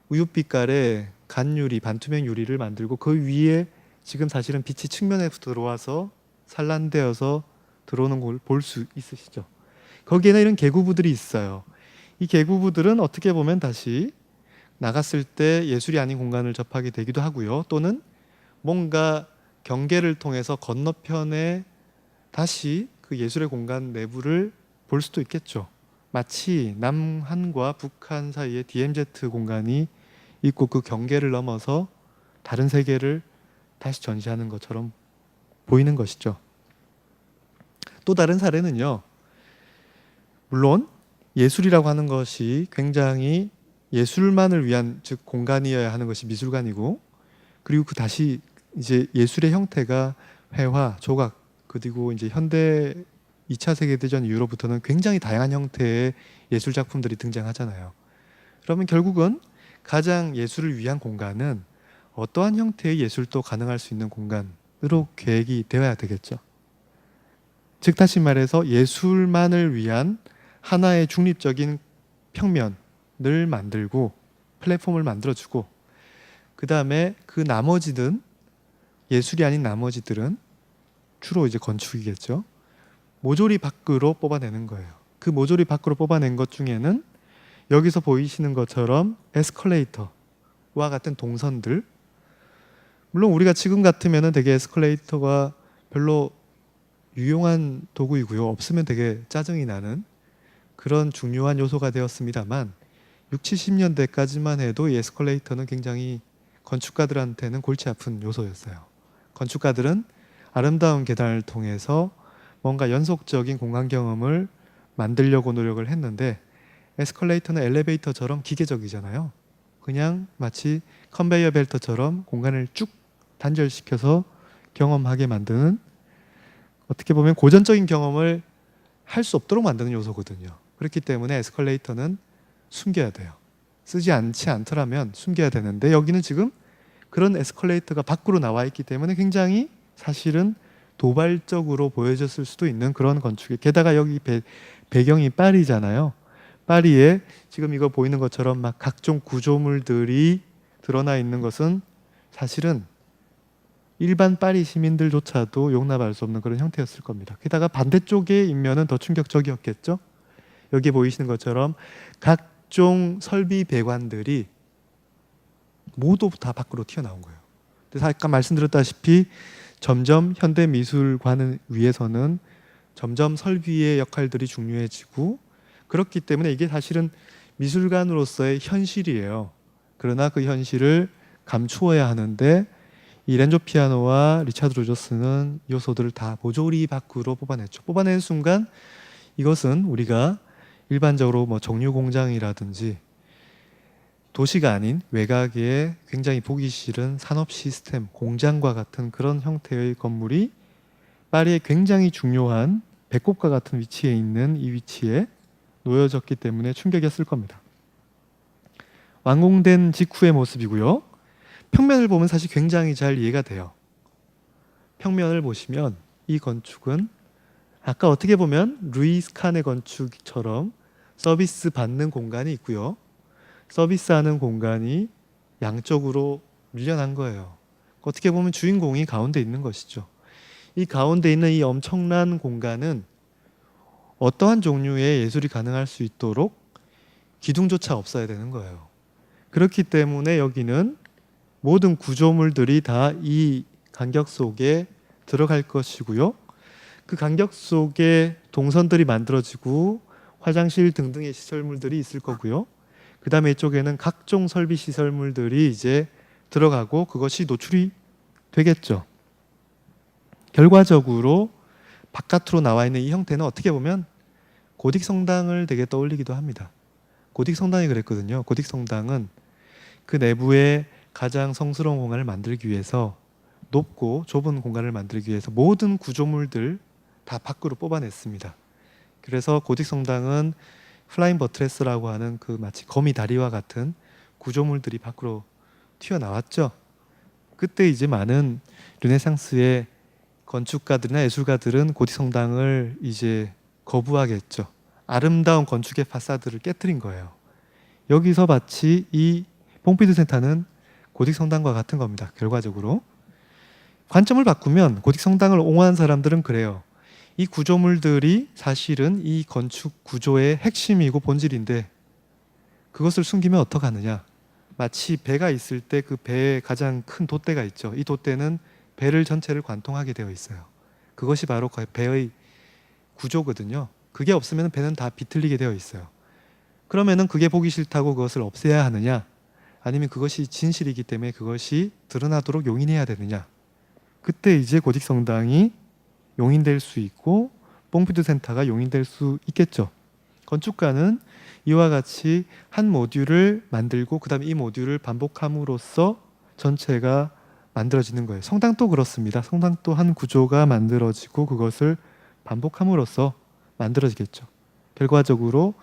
우윳빛깔의 간유리, 반투명 유리를 만들고 그 위에 지금 사실은 빛이 측면에 들어와서 산란되어서 들어오는 걸 볼 수 있으시죠. 거기에는 이런 개구부들이 있어요. 이 개구부들은 어떻게 보면 다시 나갔을 때 예술이 아닌 공간을 접하게 되기도 하고요. 또는 뭔가 경계를 통해서 건너편에 다시 그 예술의 공간 내부를 볼 수도 있겠죠. 마치 남한과 북한 사이에 DMZ 공간이 있고 그 경계를 넘어서 다른 세계를 다시 전시하는 것처럼 보이는 것이죠. 또 다른 사례는요. 물론 예술이라고 하는 것이 굉장히 예술만을 위한 즉 공간이어야 하는 것이 미술관이고 그리고 그 다시 이제 예술의 형태가 회화, 조각 그리고 이제 현대 2차 세계대전 이후로부터는 굉장히 다양한 형태의 예술 작품들이 등장하잖아요. 그러면 결국은 가장 예술을 위한 공간은 어떠한 형태의 예술도 가능할 수 있는 공간으로 계획이 되어야 되겠죠. 즉 다시 말해서 예술만을 위한 하나의 중립적인 평면을 만들고 플랫폼을 만들어주고 그 다음에 그 나머지든 예술이 아닌 나머지들은 주로 이제 건축이겠죠. 모조리 밖으로 뽑아내는 거예요. 그 모조리 밖으로 뽑아낸 것 중에는 여기서 보이시는 것처럼 에스컬레이터와 같은 동선들, 물론 우리가 지금 같으면 되게 에스컬레이터가 별로 유용한 도구이고요. 없으면 되게 짜증이 나는 그런 중요한 요소가 되었습니다만 60, 70년대까지만 해도 이 에스컬레이터는 굉장히 건축가들한테는 골치 아픈 요소였어요. 건축가들은 아름다운 계단을 통해서 뭔가 연속적인 공간 경험을 만들려고 노력을 했는데 에스컬레이터는 엘리베이터처럼 기계적이잖아요. 그냥 마치 컨베이어 벨트처럼 공간을 쭉 단절시켜서 경험하게 만드는 어떻게 보면 고전적인 경험을 할 수 없도록 만드는 요소거든요. 그렇기 때문에 에스컬레이터는 숨겨야 돼요. 쓰지 않더라면 숨겨야 되는데 여기는 지금 그런 에스컬레이터가 밖으로 나와 있기 때문에 굉장히 사실은 도발적으로 보여졌을 수도 있는 그런 건축에 게다가 여기 배경이 파리잖아요. 파리에 지금 이거 보이는 것처럼 막 각종 구조물들이 드러나 있는 것은 사실은 일반 파리 시민들조차도 용납할 수 없는 그런 형태였을 겁니다. 게다가 반대쪽의 인면은 더 충격적이었겠죠. 여기 보이시는 것처럼 각종 설비 배관들이 모두 다 밖으로 튀어나온 거예요. 그래서 아까 말씀드렸다시피 점점 현대 미술관을 위해서는 점점 설비의 역할들이 중요해지고 그렇기 때문에 이게 사실은 미술관으로서의 현실이에요. 그러나 그 현실을 감추어야 하는데 이 렌조 피아노와 리차드 로저스는 요소들을 다 모조리 밖으로 뽑아냈죠. 뽑아낸 순간 이것은 우리가 일반적으로 뭐 정유 공장이라든지 도시가 아닌 외곽에 굉장히 보기 싫은 산업 시스템, 공장과 같은 그런 형태의 건물이 파리의 굉장히 중요한 배꼽과 같은 위치에 있는 이 위치에 놓여졌기 때문에 충격이었을 겁니다. 완공된 직후의 모습이고요. 평면을 보면 사실 굉장히 잘 이해가 돼요. 평면을 보시면 이 건축은 아까 어떻게 보면 루이스 칸의 건축처럼 서비스 받는 공간이 있고요. 서비스하는 공간이 양쪽으로 밀려난 거예요. 어떻게 보면 주인공이 가운데 있는 것이죠. 이 가운데 있는 이 엄청난 공간은 어떠한 종류의 예술이 가능할 수 있도록 기둥조차 없어야 되는 거예요. 그렇기 때문에 여기는 모든 구조물들이 다 이 간격 속에 들어갈 것이고요. 그 간격 속에 동선들이 만들어지고 화장실 등등의 시설물들이 있을 거고요. 그 다음에 이쪽에는 각종 설비 시설물들이 이제 들어가고 그것이 노출이 되겠죠. 결과적으로 바깥으로 나와 있는 이 형태는 어떻게 보면 고딕 성당을 되게 떠올리기도 합니다. 고딕 성당이 그랬거든요. 고딕 성당은 그 내부에 가장 성스러운 공간을 만들기 위해서 높고 좁은 공간을 만들기 위해서 모든 구조물들 다 밖으로 뽑아냈습니다. 그래서 고딕 성당은 플라잉 버트레스라고 하는 그 마치 거미 다리와 같은 구조물들이 밖으로 튀어나왔죠. 그때 이제 많은 르네상스의 건축가들이나 예술가들은 고딕 성당을 이제 거부하겠죠. 아름다운 건축의 파사드를 깨뜨린 거예요. 여기서 마치 이 퐁피두 센터는 고딕 성당과 같은 겁니다. 결과적으로 관점을 바꾸면 고딕 성당을 옹호한 사람들은 그래요. 이 구조물들이 사실은 이 건축 구조의 핵심이고 본질인데 그것을 숨기면 어떡하느냐. 마치 배가 있을 때 그 배에 가장 큰 돛대가 있죠. 이 돛대는 배를 전체를 관통하게 되어 있어요. 그것이 바로 배의 구조거든요. 그게 없으면 배는 다 비틀리게 되어 있어요. 그러면은 그게 보기 싫다고 그것을 없애야 하느냐, 아니면 그것이 진실이기 때문에 그것이 드러나도록 용인해야 되느냐. 그때 이제 고딕 성당이 용인될 수 있고 퐁피두 센터가 용인될 수 있겠죠. 건축가는 이와 같이 한 모듈을 만들고 그 다음에 이 모듈을 반복함으로써 전체가 만들어지는 거예요. 성당도 그렇습니다. 성당도 한 구조가 만들어지고 그것을 반복함으로써 만들어지겠죠. 결과적으로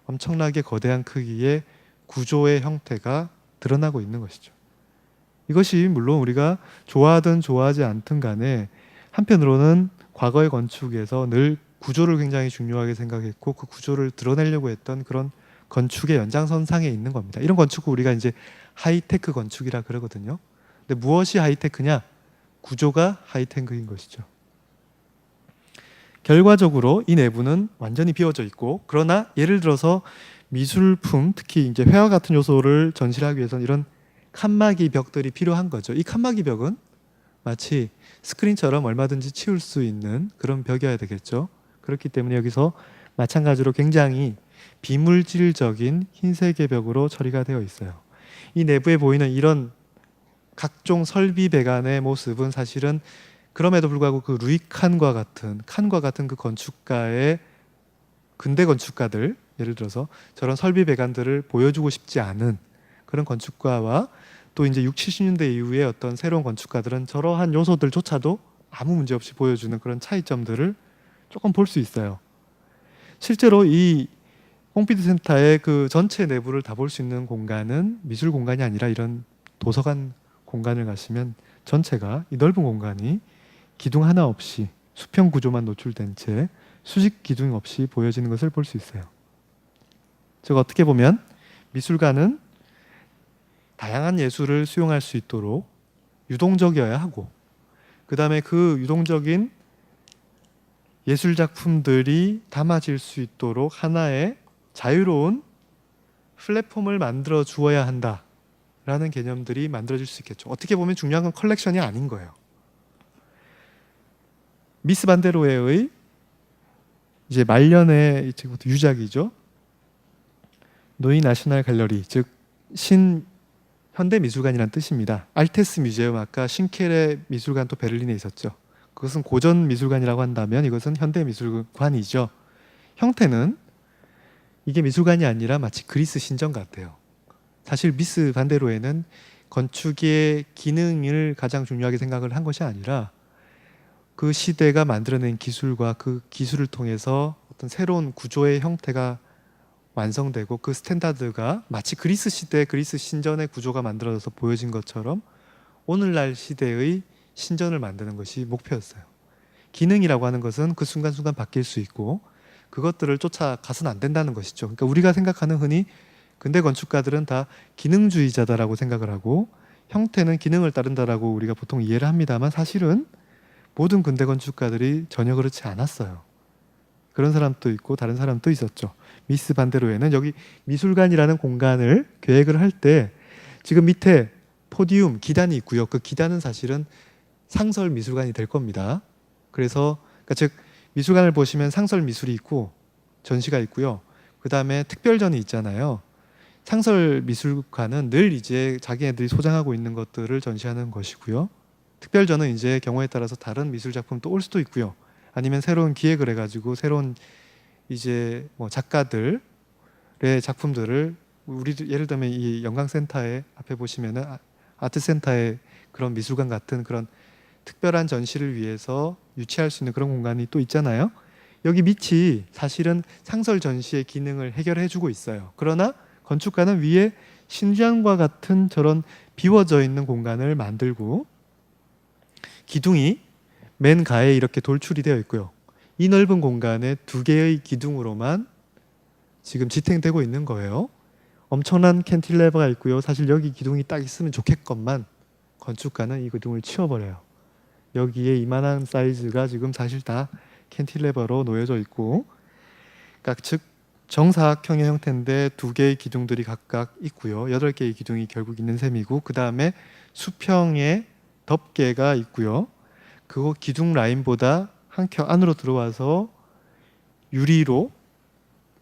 엄청나게 거대한 크기의 구조의 형태가 드러나고 있는 것이죠. 이것이 물론 우리가 좋아하든 좋아하지 않든 간에 한편으로는 과거의 건축에서 늘 구조를 굉장히 중요하게 생각했고 그 구조를 드러내려고 했던 그런 건축의 연장선상에 있는 겁니다. 이런 건축을 우리가 이제 하이테크 건축이라 그러거든요. 근데 무엇이 하이테크냐? 구조가 하이테크인 것이죠. 결과적으로 이 내부는 완전히 비워져 있고, 그러나 예를 들어서 미술품, 특히 이제 회화 같은 요소를 전시하기 위해서는 이런 칸막이 벽들이 필요한 거죠. 이 칸막이 벽은 마치 스크린처럼 얼마든지 치울 수 있는 그런 벽이어야 되겠죠. 그렇기 때문에 여기서 마찬가지로 굉장히 비물질적인 흰색의 벽으로 처리가 되어 있어요. 이 내부에 보이는 이런 각종 설비 배관의 모습은 사실은 그럼에도 불구하고 그 루이 칸과 같은 그 건축가의 근대 건축가들, 예를 들어서 저런 설비 배관들을 보여주고 싶지 않은 그런 건축가와 또 이제 60, 70년대 이후에 어떤 새로운 건축가들은 저러한 요소들조차도 아무 문제 없이 보여주는 그런 차이점들을 조금 볼 수 있어요. 실제로 이 퐁피두 센터의 그 전체 내부를 다 볼 수 있는 공간은 미술 공간이 아니라 이런 도서관 공간을 가시면 전체가 이 넓은 공간이 기둥 하나 없이 수평 구조만 노출된 채 수직 기둥 없이 보여지는 것을 볼 수 있어요. 즉 어떻게 보면 미술관은 다양한 예술을 수용할 수 있도록 유동적이어야 하고, 그 다음에 그 유동적인 예술 작품들이 담아질 수 있도록 하나의 자유로운 플랫폼을 만들어 주어야 한다라는 개념들이 만들어질 수 있겠죠. 어떻게 보면 중요한 건 컬렉션이 아닌 거예요. 미스 반데로에의 이제 말년의 유작이죠. 노이 나셔널 갤러리, 즉 현대미술관이라는 뜻입니다. 알테스 뮤제움, 아까 싱켈의 미술관 또 베를린에 있었죠. 그것은 고전 미술관이라고 한다면 이것은 현대미술관이죠. 형태는 이게 미술관이 아니라 마치 그리스 신전 같아요. 사실 미스 반데로에는 건축의 기능을 가장 중요하게 생각을 한 것이 아니라 그 시대가 만들어낸 기술과 그 기술을 통해서 어떤 새로운 구조의 형태가 완성되고 그 스탠다드가 마치 그리스 시대 그리스 신전의 구조가 만들어져서 보여진 것처럼 오늘날 시대의 신전을 만드는 것이 목표였어요. 기능이라고 하는 것은 그 순간순간 바뀔 수 있고 그것들을 쫓아가서는 안 된다는 것이죠. 그러니까 우리가 생각하는 흔히 근대 건축가들은 다 기능주의자다라고 생각을 하고 형태는 기능을 따른다라고 우리가 보통 이해를 합니다만 사실은 모든 근대 건축가들이 전혀 그렇지 않았어요. 그런 사람도 있고 다른 사람도 있었죠. 미스 반데로에는 여기 미술관이라는 공간을 계획을 할 때 지금 밑에 포디움, 기단이 있고요. 그 기단은 사실은 상설 미술관이 될 겁니다. 그래서 그러니까 즉 미술관을 보시면 상설 미술이 있고 전시가 있고요. 그 다음에 특별전이 있잖아요. 상설 미술관은 늘 이제 자기네들이 소장하고 있는 것들을 전시하는 것이고요. 특별전은 이제 경우에 따라서 다른 미술 작품도 올 수도 있고요. 아니면 새로운 기획을 해가지고 새로운 이제 뭐 작가들의 작품들을 우리 예를 들면 이 영광센터에 앞에 보시면은 아트센터의 그런 미술관 같은 그런 특별한 전시를 위해서 유치할 수 있는 그런 공간이 또 있잖아요. 여기 밑이 사실은 상설 전시의 기능을 해결해주고 있어요. 그러나 건축가는 위에 신전과 같은 저런 비워져 있는 공간을 만들고 기둥이 맨 가에 이렇게 돌출이 되어 있고요. 이 넓은 공간에 2개의 기둥으로만 지금 지탱되고 있는 거예요. 엄청난 캔틸레버가 있고요. 사실 여기 기둥이 딱 있으면 좋겠건만 건축가는 이 기둥을 치워버려요. 여기에 이만한 사이즈가 지금 사실 다 캔틸레버로 놓여져 있고, 그러니까 즉 정사각형의 형태인데 2개의 기둥들이 각각 있고요. 8개의 기둥이 결국 있는 셈이고, 그 다음에 수평의 덮개가 있고요. 그 기둥 라인보다 한 켜 안으로 들어와서 유리로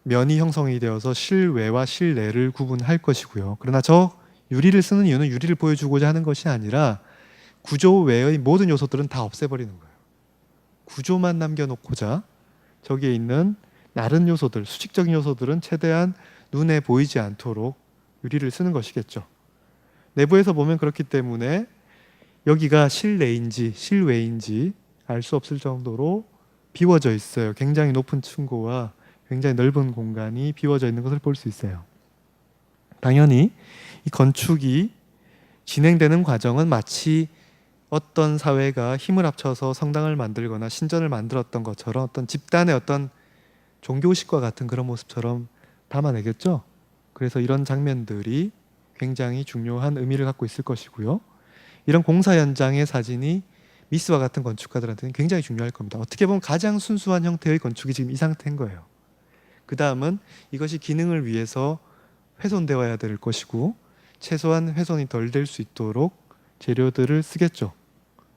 면이 형성이 되어서 실외와 실내를 구분할 것이고요. 그러나 저 유리를 쓰는 이유는 유리를 보여주고자 하는 것이 아니라 구조 외의 모든 요소들은 다 없애버리는 거예요. 구조만 남겨놓고자 저기에 있는 다른 요소들, 수직적인 요소들은 최대한 눈에 보이지 않도록 유리를 쓰는 것이겠죠. 내부에서 보면 그렇기 때문에 여기가 실내인지 실외인지 알 수 없을 정도로 비워져 있어요. 굉장히 높은 층고와 굉장히 넓은 공간이 비워져 있는 것을 볼 수 있어요. 당연히 이 건축이 진행되는 과정은 마치 어떤 사회가 힘을 합쳐서 성당을 만들거나 신전을 만들었던 것처럼 어떤 집단의 어떤 종교식과 같은 그런 모습처럼 담아내겠죠. 그래서 이런 장면들이 굉장히 중요한 의미를 갖고 있을 것이고요. 이런 공사 현장의 사진이 미스와 같은 건축가들한테는 굉장히 중요할 겁니다. 어떻게 보면 가장 순수한 형태의 건축이 지금 이 상태인 거예요. 그 다음은 이것이 기능을 위해서 훼손되어야 될 것이고 최소한 훼손이 덜 될 수 있도록 재료들을 쓰겠죠.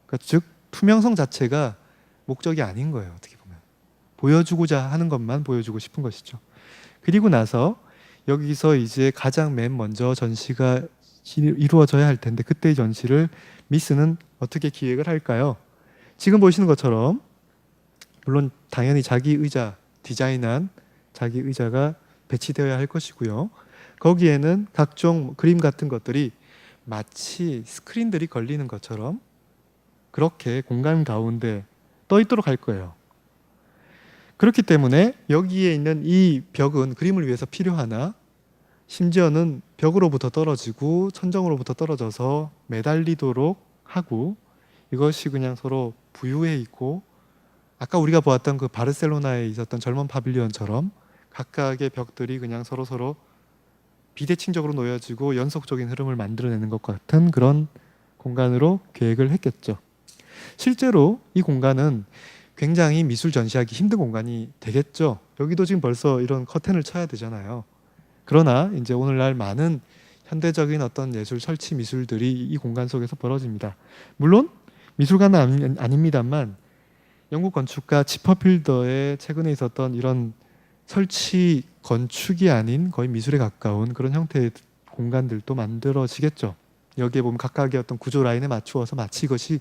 그러니까 즉 투명성 자체가 목적이 아닌 거예요. 어떻게 보면 보여주고자 하는 것만 보여주고 싶은 것이죠. 그리고 나서 여기서 이제 가장 맨 먼저 전시가 이루어져야 할 텐데 그때의 전시를 미스는 어떻게 기획을 할까요? 지금 보시는 것처럼 물론 당연히 자기 의자, 디자인한 자기 의자가 배치되어야 할 것이고요. 거기에는 각종 그림 같은 것들이 마치 스크린들이 걸리는 것처럼 그렇게 공간 가운데 떠 있도록 할 거예요. 그렇기 때문에 여기에 있는 이 벽은 그림을 위해서 필요하나 심지어는 벽으로부터 떨어지고 천정으로부터 떨어져서 매달리도록 하고 이것이 그냥 서로 부유해 있고 아까 우리가 보았던 그 바르셀로나에 있었던 젊은 파빌리온처럼 각각의 벽들이 그냥 서로 비대칭적으로 놓여지고 연속적인 흐름을 만들어내는 것 같은 그런 공간으로 계획을 했겠죠. 실제로 이 공간은 굉장히 미술 전시하기 힘든 공간이 되겠죠. 여기도 지금 벌써 이런 커튼을 쳐야 되잖아요. 그러나 이제 오늘날 많은 현대적인 어떤 예술 설치 미술들이 이 공간 속에서 벌어집니다. 물론 미술관은 아닙니다만 영국 건축가 지퍼필더의 최근에 있었던 이런 설치 건축이 아닌 거의 미술에 가까운 그런 형태의 공간들도 만들어지겠죠. 여기에 보면 각각의 어떤 구조 라인에 맞추어서 마치 이것이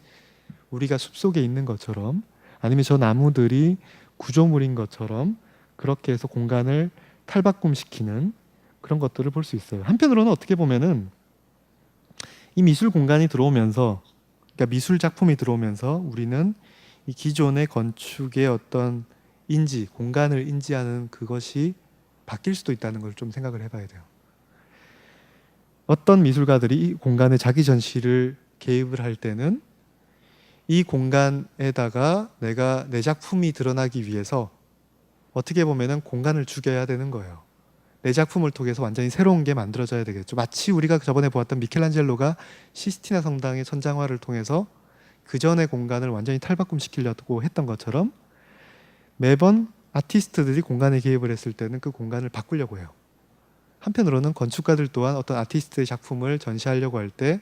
우리가 숲속에 있는 것처럼 아니면 저 나무들이 구조물인 것처럼 그렇게 해서 공간을 탈바꿈시키는 그런 것들을 볼 수 있어요. 한편으로는 어떻게 보면은 이 미술 공간이 들어오면서 그러니까 미술 작품이 들어오면서 우리는 이 기존의 건축의 어떤 인지, 공간을 인지하는 그것이 바뀔 수도 있다는 걸 좀 생각을 해봐야 돼요. 어떤 미술가들이 이 공간에 자기 전시를 개입을 할 때는 이 공간에다가 내가 내 작품이 드러나기 위해서 어떻게 보면은 공간을 죽여야 되는 거예요. 내 작품을 통해서 완전히 새로운 게 만들어져야 되겠죠. 마치 우리가 저번에 보았던 미켈란젤로가 시스티나 성당의 천장화를 통해서 그 전의 공간을 완전히 탈바꿈시키려고 했던 것처럼 매번 아티스트들이 공간에 개입을 했을 때는 그 공간을 바꾸려고 해요. 한편으로는 건축가들 또한 어떤 아티스트의 작품을 전시하려고 할 때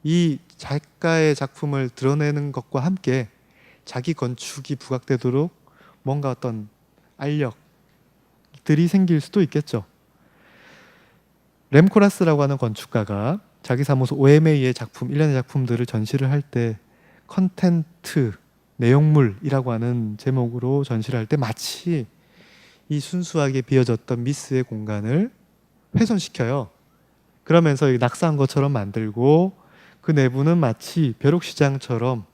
이 작가의 작품을 드러내는 것과 함께 자기 건축이 부각되도록 뭔가 어떤 알력들이 생길 수도 있겠죠. 렘코라스라고 하는 건축가가 자기 사무소 OMA의 작품, 일련의 작품들을 전시를 할 때 컨텐트, 내용물이라고 하는 제목으로 전시를 할 때 마치 이 순수하게 비어졌던 미스의 공간을 훼손시켜요. 그러면서 낙서한 것처럼 만들고 그 내부는 마치 벼룩시장처럼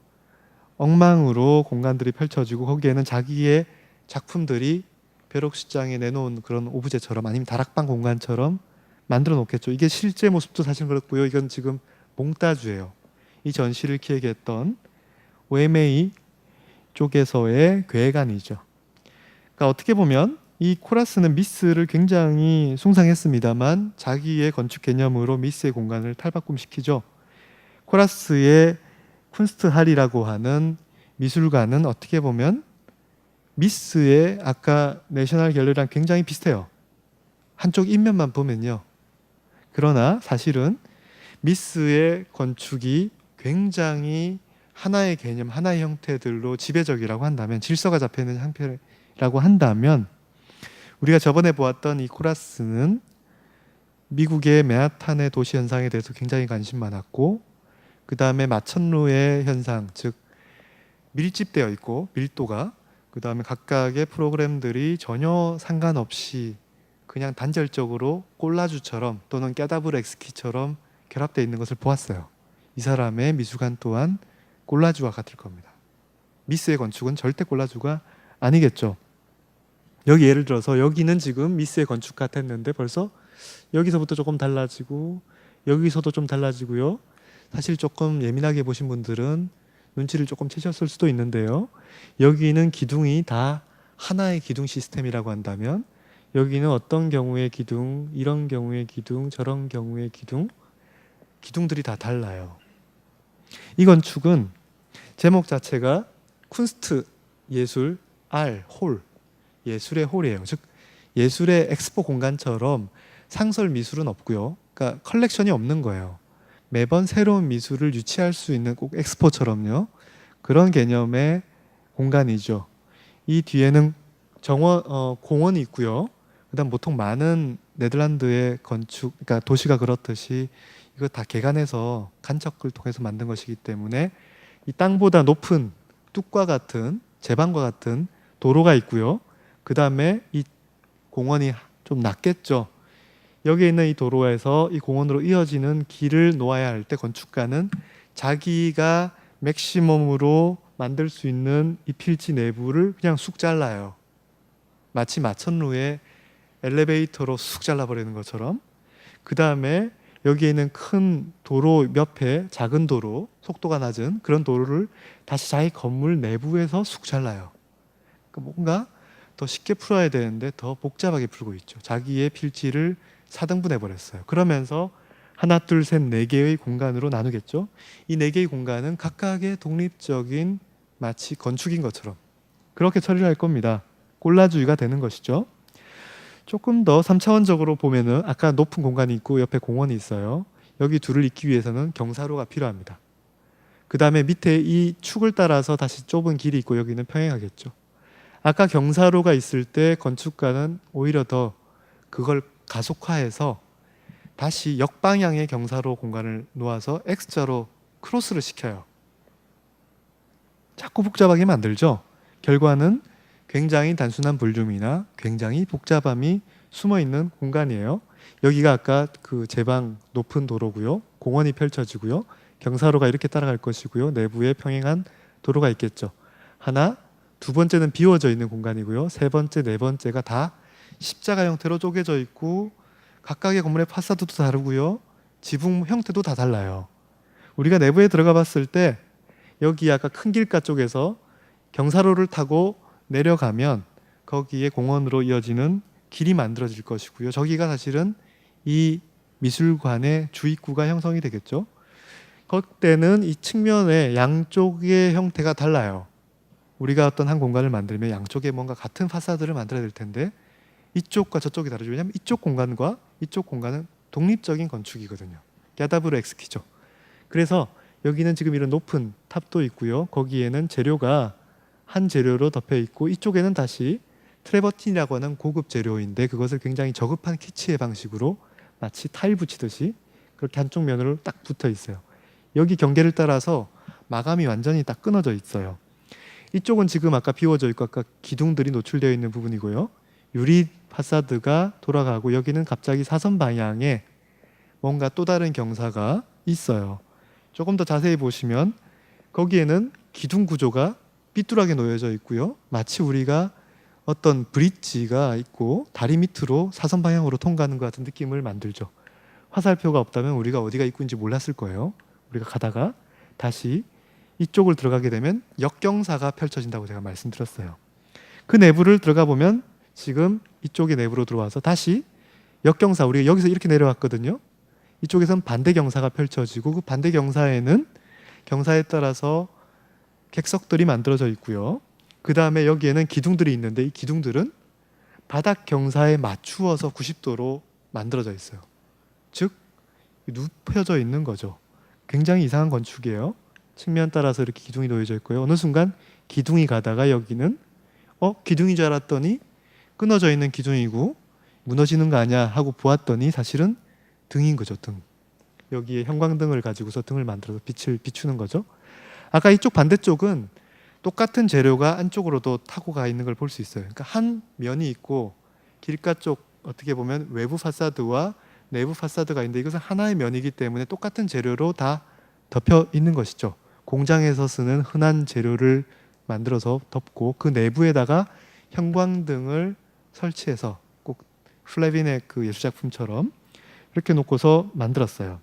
엉망으로 공간들이 펼쳐지고 거기에는 자기의 작품들이 벼룩시장에 내놓은 그런 오브제처럼 아니면 다락방 공간처럼 만들어 놓겠죠. 이게 실제 모습도 사실 그렇고요. 이건 지금 몽따주예요. 이 전시를 기획했던 OMA 쪽에서의 계획안이죠. 그러니까 어떻게 보면 이 코라스는 미스를 굉장히 숭상했습니다만 자기의 건축 개념으로 미스의 공간을 탈바꿈시키죠. 코라스의 쿤스트할이라고 하는 미술관은 어떻게 보면 미스의 아까 내셔널 갤러리랑 굉장히 비슷해요. 한쪽 입면만 보면요. 그러나 사실은 미스의 건축이 굉장히 하나의 개념, 하나의 형태들로 지배적이라고 한다면, 질서가 잡혀있는 형태라고 한다면, 우리가 저번에 보았던 이 코라스는 미국의 맨하탄의 도시 현상에 대해서 굉장히 관심 많았고, 그 다음에 마천루의 현상, 즉 밀집되어 있고 밀도가, 그 다음에 각각의 프로그램들이 전혀 상관없이 그냥 단절적으로 콜라주처럼 또는 깨다브르 엑스키처럼 결합되어 있는 것을 보았어요. 이 사람의 미술관 또한 콜라주와 같을 겁니다. 미스의 건축은 절대 콜라주가 아니겠죠. 여기 예를 들어서 여기는 지금 미스의 건축 같았는데 벌써 여기서부터 조금 달라지고 여기서도 좀 달라지고요. 사실 조금 예민하게 보신 분들은 눈치를 조금 채셨을 수도 있는데요. 여기는 기둥이 다 하나의 기둥 시스템이라고 한다면 여기는 어떤 경우의 기둥, 이런 경우의 기둥, 저런 경우의 기둥, 기둥들이 다 달라요. 이 건축은 제목 자체가 쿤스트 예술 홀, 예술의 홀이에요. 즉 예술의 엑스포 공간처럼 상설 미술은 없고요. 그러니까 컬렉션이 없는 거예요. 매번 새로운 미술을 유치할 수 있는 꼭 엑스포처럼요. 그런 개념의 공간이죠. 이 뒤에는 공원이 있고요. 그다음 보통 많은 네덜란드의 건축, 그러니까 도시가 그렇듯이 이거 다 개간해서 간척을 통해서 만든 것이기 때문에 이 땅보다 높은 뚝과 같은 제방과 같은 도로가 있고요. 그 다음에 이 공원이 좀 낮겠죠. 여기에 있는 이 도로에서 이 공원으로 이어지는 길을 놓아야 할 때 건축가는 자기가 맥시멈으로 만들 수 있는 이 필지 내부를 그냥 쑥 잘라요. 마치 마천루의 엘리베이터로 쑥 잘라버리는 것처럼. 그 다음에 여기에 있는 큰 도로 옆에 작은 도로, 속도가 낮은 그런 도로를 다시 자기 건물 내부에서 쑥 잘라요. 그러니까 뭔가 더 쉽게 풀어야 되는데 더 복잡하게 풀고 있죠. 자기의 필지를 4등분 해버렸어요. 그러면서 하나, 둘, 셋, 네 개의 공간으로 나누겠죠. 이 네 개의 공간은 각각의 독립적인 마치 건축인 것처럼 그렇게 처리를 할 겁니다. 꼴라주의가 되는 것이죠. 조금 더 3차원적으로 보면은 아까 높은 공간이 있고 옆에 공원이 있어요. 여기 둘을 잇기 위해서는 경사로가 필요합니다. 그 다음에 밑에 이 축을 따라서 다시 좁은 길이 있고 여기는 평행하겠죠. 아까 경사로가 있을 때 건축가는 오히려 더 그걸 가속화해서 다시 역방향의 경사로 공간을 놓아서 X자로 크로스를 시켜요. 자꾸 복잡하게 만들죠. 결과는 굉장히 단순한 볼륨이나 굉장히 복잡함이 숨어있는 공간이에요. 여기가 아까 그 제방 높은 도로고요. 공원이 펼쳐지고요. 경사로가 이렇게 따라갈 것이고요. 내부에 평행한 도로가 있겠죠. 하나, 두 번째는 비워져 있는 공간이고요. 세 번째, 네 번째가 다 십자가 형태로 쪼개져 있고 각각의 건물의 파사드도 다르고요. 지붕 형태도 다 달라요. 우리가 내부에 들어가 봤을 때 여기 아까 큰 길가 쪽에서 경사로를 타고 내려가면 거기에 공원으로 이어지는 길이 만들어질 것이고요. 저기가 사실은 이 미술관의 주입구가 형성이 되겠죠. 그때는 이 측면의 양쪽의 형태가 달라요. 우리가 어떤 한 공간을 만들면 양쪽에 뭔가 같은 파사드를 만들어야 될 텐데 이쪽과 저쪽이 다르죠. 왜냐하면 이쪽 공간과 이쪽 공간은 독립적인 건축이거든요. 야다브로 엑스키죠. 그래서 여기는 지금 이런 높은 탑도 있고요. 거기에는 재료가 한 재료로 덮여 있고 이쪽에는 다시 트레버틴이라고 하는 고급 재료인데 그것을 굉장히 저급한 키치의 방식으로 마치 타일 붙이듯이 그렇게 한쪽 면으로 딱 붙어 있어요. 여기 경계를 따라서 마감이 완전히 딱 끊어져 있어요. 이쪽은 지금 아까 비워져 있고 아까 기둥들이 노출되어 있는 부분이고요. 유리 파사드가 돌아가고 여기는 갑자기 사선 방향에 뭔가 또 다른 경사가 있어요. 조금 더 자세히 보시면 거기에는 기둥 구조가 삐뚤하게 놓여져 있고요. 마치 우리가 어떤 브릿지가 있고 다리 밑으로 사선 방향으로 통과하는 것 같은 느낌을 만들죠. 화살표가 없다면 우리가 어디가 있고 있는지 몰랐을 거예요. 우리가 가다가 다시 이쪽을 들어가게 되면 역경사가 펼쳐진다고 제가 말씀드렸어요. 그 내부를 들어가 보면 지금 이쪽의 내부로 들어와서 다시 역경사, 우리가 여기서 이렇게 내려왔거든요. 이쪽에서는 반대 경사가 펼쳐지고 그 반대 경사에는 경사에 따라서 객석들이 만들어져 있고요. 그 다음에 여기에는 기둥들이 있는데 이 기둥들은 바닥 경사에 맞추어서 90도로 만들어져 있어요. 즉 눕혀져 있는 거죠. 굉장히 이상한 건축이에요. 측면 따라서 이렇게 기둥이 놓여져 있고요. 어느 순간 기둥이 가다가 여기는 기둥인 줄 알았더니 끊어져 있는 기둥이고 무너지는 거 아니야 하고 보았더니 사실은 등인 거죠. 등. 여기에 형광등을 가지고서 등을 만들어서 빛을 비추는 거죠. 아까 이쪽 반대쪽은 똑같은 재료가 안쪽으로도 타고 가 있는 걸 볼 수 있어요. 그러니까 한 면이 있고 길가 쪽 어떻게 보면 외부 파사드와 내부 파사드가 있는데 이것은 하나의 면이기 때문에 똑같은 재료로 다 덮여 있는 것이죠. 공장에서 쓰는 흔한 재료를 만들어서 덮고 그 내부에다가 형광등을 설치해서 꼭 플레빈의 그 예술작품처럼 이렇게 놓고서 만들었어요.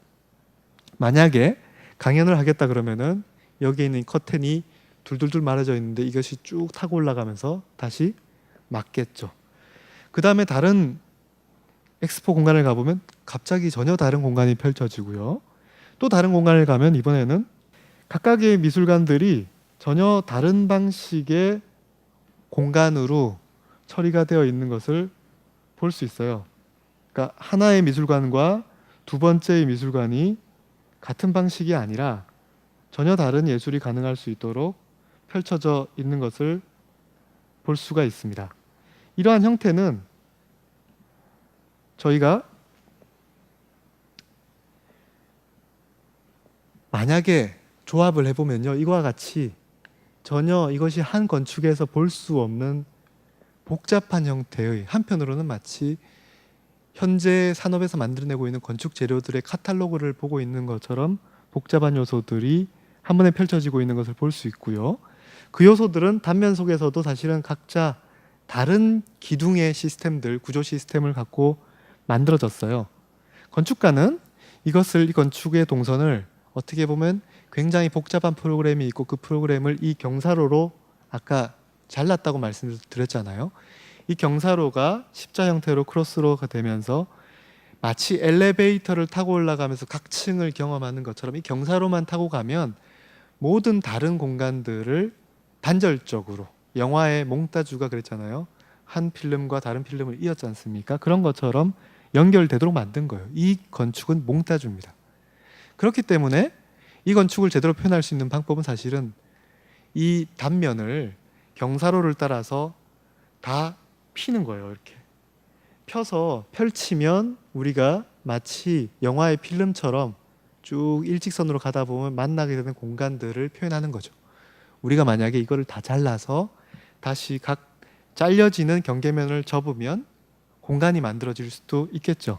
만약에 강연을 하겠다 그러면은 여기에 있는 커튼이 둘둘둘 말아져 있는데 이것이 쭉 타고 올라가면서 다시 막겠죠. 그 다음에 다른 엑스포 공간을 가보면 갑자기 전혀 다른 공간이 펼쳐지고요. 또 다른 공간을 가면 이번에는 각각의 미술관들이 전혀 다른 방식의 공간으로 처리가 되어 있는 것을 볼 수 있어요. 그러니까 하나의 미술관과 두 번째의 미술관이 같은 방식이 아니라 전혀 다른 예술이 가능할 수 있도록 펼쳐져 있는 것을 볼 수가 있습니다. 이러한 형태는 저희가 만약에 조합을 해보면요, 이거와 같이 전혀 이것이 한 건축에서 볼 수 없는 복잡한 형태의, 한편으로는 마치 현재 산업에서 만들어내고 있는 건축 재료들의 카탈로그를 보고 있는 것처럼 복잡한 요소들이 한 번에 펼쳐지고 있는 것을 볼 수 있고요. 그 요소들은 단면 속에서도 사실은 각자 다른 기둥의 시스템들, 구조 시스템을 갖고 만들어졌어요. 건축가는 이 건축의 동선을 어떻게 보면 굉장히 복잡한 프로그램이 있고 그 프로그램을 이 경사로로 아까 잘랐다고 말씀드렸잖아요. 이 경사로가 십자 형태로 크로스로가 되면서 마치 엘리베이터를 타고 올라가면서 각 층을 경험하는 것처럼 이 경사로만 타고 가면 모든 다른 공간들을 단절적으로, 영화의 몽따주가 그랬잖아요. 한 필름과 다른 필름을 이었지 않습니까? 그런 것처럼 연결되도록 만든 거예요. 이 건축은 몽따주입니다. 그렇기 때문에 이 건축을 제대로 표현할 수 있는 방법은 사실은 이 단면을 경사로를 따라서 다 피는 거예요. 이렇게 펴서 펼치면 우리가 마치 영화의 필름처럼 쭉 일직선으로 가다 보면 만나게 되는 공간들을 표현하는 거죠. 우리가 만약에 이거를 다 잘라서 다시 각 잘려지는 경계면을 접으면 공간이 만들어질 수도 있겠죠.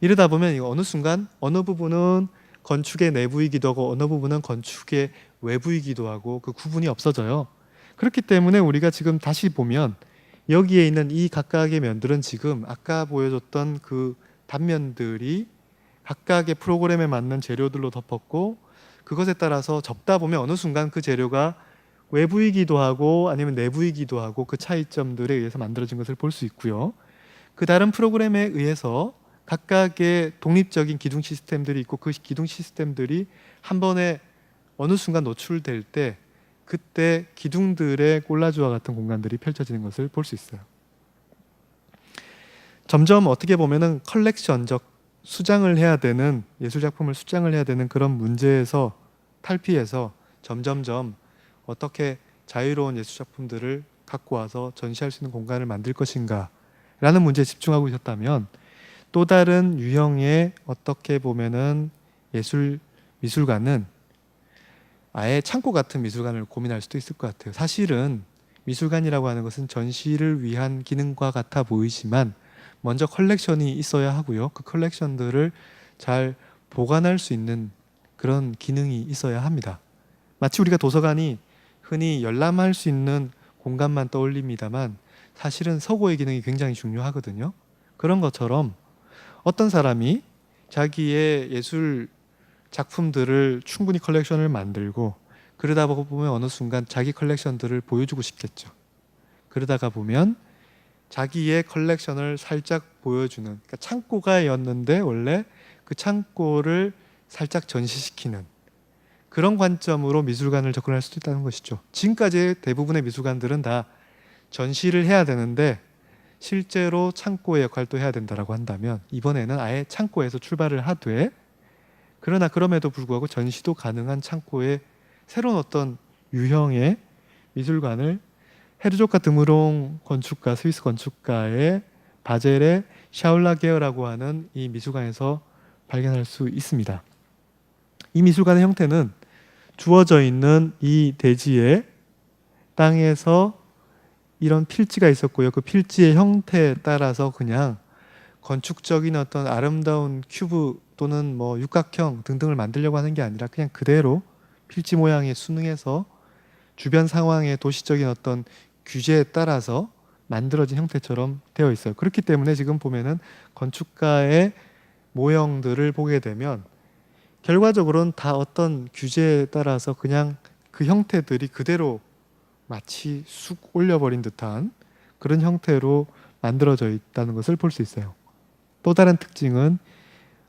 이러다 보면 어느 순간 어느 부분은 건축의 내부이기도 하고 어느 부분은 건축의 외부이기도 하고 그 구분이 없어져요. 그렇기 때문에 우리가 지금 다시 보면 여기에 있는 이 각각의 면들은 지금 아까 보여줬던 그 단면들이 각각의 프로그램에 맞는 재료들로 덮었고 그것에 따라서 접다 보면 어느 순간 그 재료가 외부이기도 하고 아니면 내부이기도 하고 그 차이점들에 의해서 만들어진 것을 볼 수 있고요. 그 다른 프로그램에 의해서 각각의 독립적인 기둥 시스템들이 있고 그 기둥 시스템들이 한 번에 어느 순간 노출될 때 그때 기둥들의 꼴라주와 같은 공간들이 펼쳐지는 것을 볼 수 있어요. 점점 어떻게 보면은 컬렉션적 수장을 해야 되는, 예술 작품을 수장을 해야 되는 그런 문제에서 탈피해서 점점점 어떻게 자유로운 예술 작품들을 갖고 와서 전시할 수 있는 공간을 만들 것인가 라는 문제에 집중하고 있었다면, 또 다른 유형의 어떻게 보면은 미술관은 아예 창고 같은 미술관을 고민할 수도 있을 것 같아요. 사실은 미술관이라고 하는 것은 전시를 위한 기능과 같아 보이지만 먼저 컬렉션이 있어야 하고요. 그 컬렉션들을 잘 보관할 수 있는 그런 기능이 있어야 합니다. 마치 우리가 도서관이 흔히 열람할 수 있는 공간만 떠올립니다만 사실은 서고의 기능이 굉장히 중요하거든요. 그런 것처럼 어떤 사람이 자기의 예술 작품들을 충분히 컬렉션을 만들고 그러다 보면 어느 순간 자기 컬렉션들을 보여주고 싶겠죠. 그러다가 보면 자기의 컬렉션을 살짝 보여주는, 그러니까 창고가였는데 원래 그 창고를 살짝 전시시키는 그런 관점으로 미술관을 접근할 수도 있다는 것이죠. 지금까지 대부분의 미술관들은 다 전시를 해야 되는데 실제로 창고의 역할도 해야 된다고 한다면 이번에는 아예 창고에서 출발을 하되, 그러나 그럼에도 불구하고 전시도 가능한 창고의 새로운 어떤 유형의 미술관을 헤르조카 드무롱 건축가, 스위스 건축가의 바젤의 샤울라게어라고 하는 이 미술관에서 발견할 수 있습니다. 이 미술관의 형태는 주어져 있는 이 대지의 땅에서 이런 필지가 있었고요. 그 필지의 형태에 따라서 그냥 건축적인 어떤 아름다운 큐브 또는 뭐 육각형 등등을 만들려고 하는 게 아니라 그냥 그대로 필지 모양에 순응해서 주변 상황의 도시적인 어떤 규제에 따라서 만들어진 형태처럼 되어 있어요. 그렇기 때문에 지금 보면은 건축가의 모형들을 보게 되면 결과적으로는 다 어떤 규제에 따라서 그냥 그 형태들이 그대로 마치 쑥 올려버린 듯한 그런 형태로 만들어져 있다는 것을 볼 수 있어요. 또 다른 특징은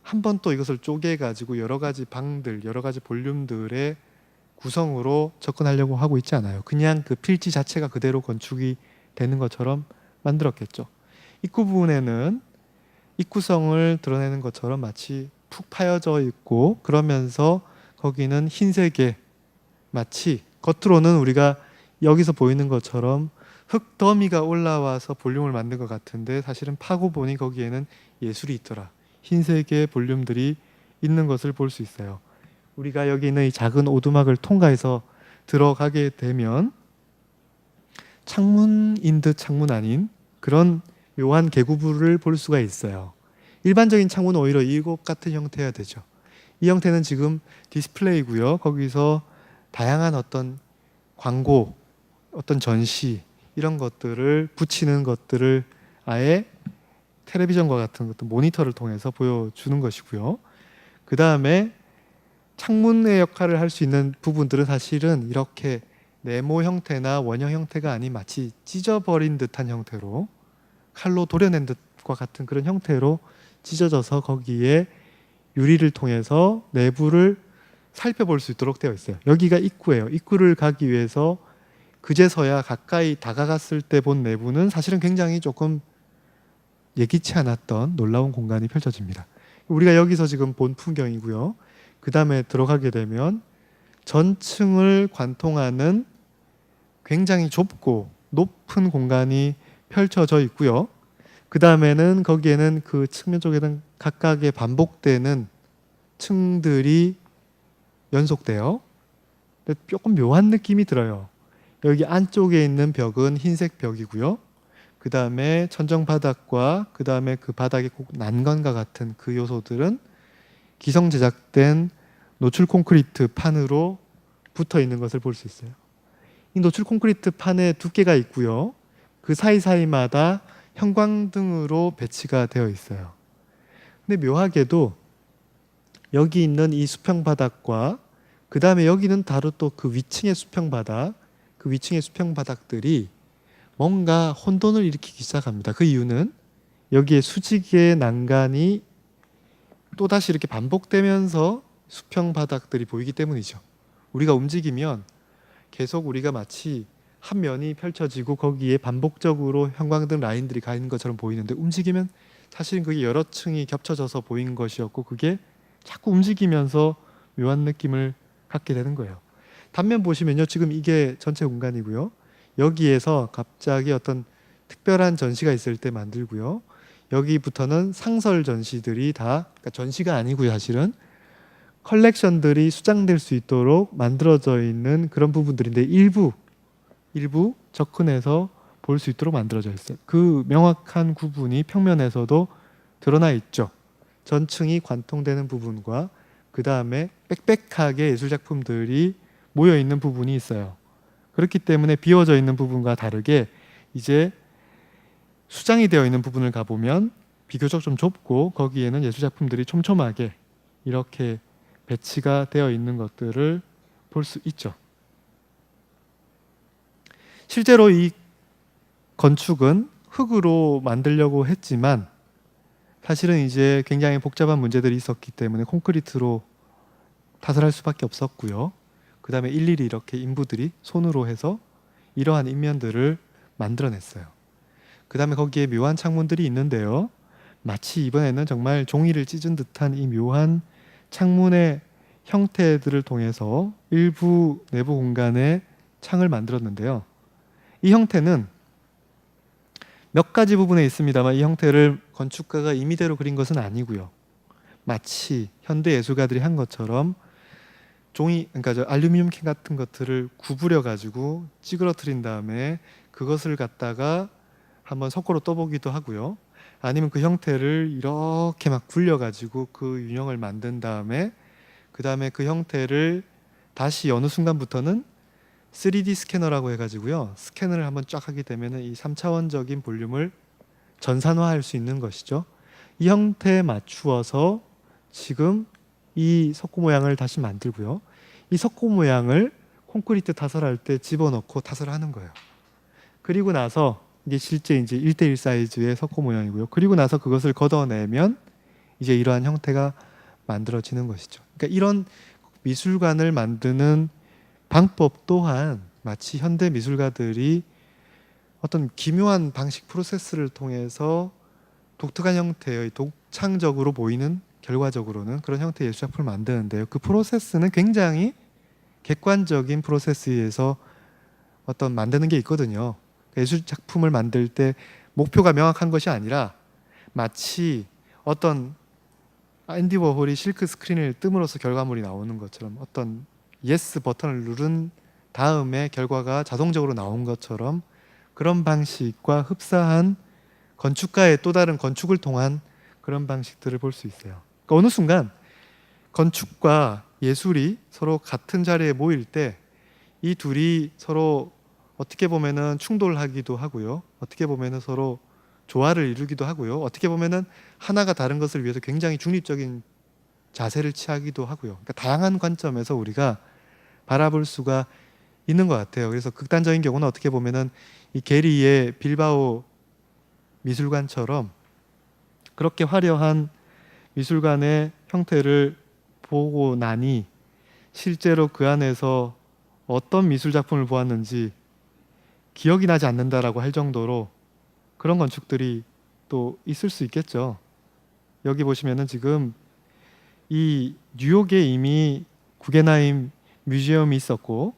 한 번 또 이것을 쪼개가지고 여러 가지 방들, 여러 가지 볼륨들의 구성으로 접근하려고 하고 있지 않아요. 그냥 그 필지 자체가 그대로 건축이 되는 것처럼 만들었겠죠. 입구 부분에는 입구성을 드러내는 것처럼 마치 푹 파여져 있고, 그러면서 거기는 흰색의 마치 겉으로는 우리가 여기서 보이는 것처럼 흙 더미가 올라와서 볼륨을 만든 것 같은데 사실은 파고 보니 거기에는 예술이 있더라. 흰색의 볼륨들이 있는 것을 볼 수 있어요. 우리가 여기 있는 이 작은 오두막을 통과해서 들어가게 되면 창문인 듯 창문 아닌 그런 묘한 계구부를 볼 수가 있어요. 일반적인 창문은 오히려 이것 같은 형태여야 되죠. 이 형태는 지금 디스플레이고요. 거기서 다양한 어떤 광고, 어떤 전시 이런 것들을 붙이는 것들을 아예 텔레비전과 같은 것도 모니터를 통해서 보여주는 것이고요. 그 다음에 창문의 역할을 할 수 있는 부분들은 사실은 이렇게 네모 형태나 원형 형태가 아닌 마치 찢어버린 듯한 형태로, 칼로 도려낸 듯과 같은 그런 형태로 찢어져서 거기에 유리를 통해서 내부를 살펴볼 수 있도록 되어 있어요. 여기가 입구예요. 입구를 가기 위해서 그제서야 가까이 다가갔을 때 본 내부는 사실은 굉장히 조금 예기치 않았던 놀라운 공간이 펼쳐집니다. 우리가 여기서 지금 본 풍경이고요. 그 다음에 들어가게 되면 전층을 관통하는 굉장히 좁고 높은 공간이 펼쳐져 있고요. 그 다음에는 거기에는 그 측면 쪽에는 각각의 반복되는 층들이 연속돼요. 조금 묘한 느낌이 들어요. 여기 안쪽에 있는 벽은 흰색 벽이고요. 그 다음에 천정 바닥과 그 다음에 그 바닥의 난간과 같은 그 요소들은 기성 제작된 노출 콘크리트 판으로 붙어 있는 것을 볼 수 있어요. 이 노출 콘크리트 판에 두께가 있고요. 그 사이사이마다 형광등으로 배치가 되어 있어요. 근데 묘하게도 여기 있는 이 수평 바닥과 그 다음에 여기는 다른 또 그 위층의 수평 바닥, 그 위층의 수평 바닥들이 뭔가 혼돈을 일으키기 시작합니다. 그 이유는 여기에 수직의 난간이 또다시 이렇게 반복되면서 수평 바닥들이 보이기 때문이죠. 우리가 움직이면 계속 우리가 마치 한 면이 펼쳐지고 거기에 반복적으로 형광등 라인들이 가 있는 것처럼 보이는데, 움직이면 사실은 그게 여러 층이 겹쳐져서 보인 것이었고, 그게 자꾸 움직이면서 묘한 느낌을 갖게 되는 거예요. 단면 보시면요, 지금 이게 전체 공간이고요, 여기에서 갑자기 어떤 특별한 전시가 있을 때 만들고요, 여기부터는 상설 전시들이 다, 그러니까 전시가 아니고요, 사실은 컬렉션들이 수장될 수 있도록 만들어져 있는 그런 부분들인데, 일부 접근해서 볼 수 있도록 만들어져 있어요. 그 명확한 구분이 평면에서도 드러나 있죠. 전층이 관통되는 부분과 그 다음에 빽빽하게 예술 작품들이 모여 있는 부분이 있어요. 그렇기 때문에 비워져 있는 부분과 다르게 이제 수장이 되어 있는 부분을 가보면 비교적 좀 좁고, 거기에는 예술 작품들이 촘촘하게 이렇게 배치가 되어 있는 것들을 볼 수 있죠. 실제로 이 건축은 흙으로 만들려고 했지만 사실은 이제 굉장히 복잡한 문제들이 있었기 때문에 콘크리트로 타설할 수밖에 없었고요. 그 다음에 일일이 이렇게 인부들이 손으로 해서 이러한 인면들을 만들어냈어요. 그 다음에 거기에 묘한 창문들이 있는데요, 마치 이번에는 정말 종이를 찢은 듯한 이 묘한 창문의 형태들을 통해서 일부 내부 공간에 창을 만들었는데요, 이 형태는 몇 가지 부분에 있습니다만 이 형태를 건축가가 임의대로 그린 것은 아니고요, 마치 현대 예술가들이 한 것처럼 종이, 그러니까 저 알루미늄 캔 같은 것들을 구부려 가지고 찌그러뜨린 다음에 그것을 갖다가 한번 석고로 떠보기도 하고요, 아니면 그 형태를 이렇게 막 굴려 가지고 그 유형을 만든 다음에 그 다음에 그 형태를 다시 어느 순간부터는 3D 스캐너라고 해가지고요, 스캔을 한번 쫙 하게 되면 이 3차원적인 볼륨을 전산화할 수 있는 것이죠. 이 형태에 맞추어서 지금 이 석고 모양을 다시 만들고요, 이 석고 모양을 콘크리트 타설할 때 집어넣고 타설하는 거예요. 그리고 나서 이게 실제 이제 1:1 사이즈의 석고 모양이고요, 그리고 나서 그것을 걷어내면 이제 이러한 형태가 만들어지는 것이죠. 그러니까 이런 미술관을 만드는 방법 또한 마치 현대 미술가들이 어떤 기묘한 방식 프로세스를 통해서 독특한 형태의 독창적으로 보이는, 결과적으로는 그런 형태의 예술 작품을 만드는데요, 그 프로세스는 굉장히 객관적인 프로세스에 의해서 어떤 만드는 게 있거든요. 예술 작품을 만들 때 목표가 명확한 것이 아니라 마치 어떤 앤디 워홀이 실크 스크린을 뜸으로써 결과물이 나오는 것처럼, 어떤 예스 버튼을 누른 다음에 결과가 자동적으로 나온 것처럼 그런 방식과 흡사한 건축가의 또 다른 건축을 통한 그런 방식들을 볼 수 있어요. 그러니까 어느 순간 건축과 예술이 서로 같은 자리에 모일 때 이 둘이 서로 어떻게 보면은 충돌하기도 하고요, 어떻게 보면은 서로 조화를 이루기도 하고요, 어떻게 보면은 하나가 다른 것을 위해서 굉장히 중립적인 자세를 취하기도 하고요. 그러니까 다양한 관점에서 우리가 바라볼 수가 있는 것 같아요. 그래서 극단적인 경우는 어떻게 보면은 이 게리의 빌바오 미술관처럼 그렇게 화려한 미술관의 형태를 보고 나니 실제로 그 안에서 어떤 미술 작품을 보았는지 기억이 나지 않는다라고 할 정도로 그런 건축들이 또 있을 수 있겠죠. 여기 보시면은 지금 이 뉴욕에 이미 구겐하임 뮤지엄이 있었고,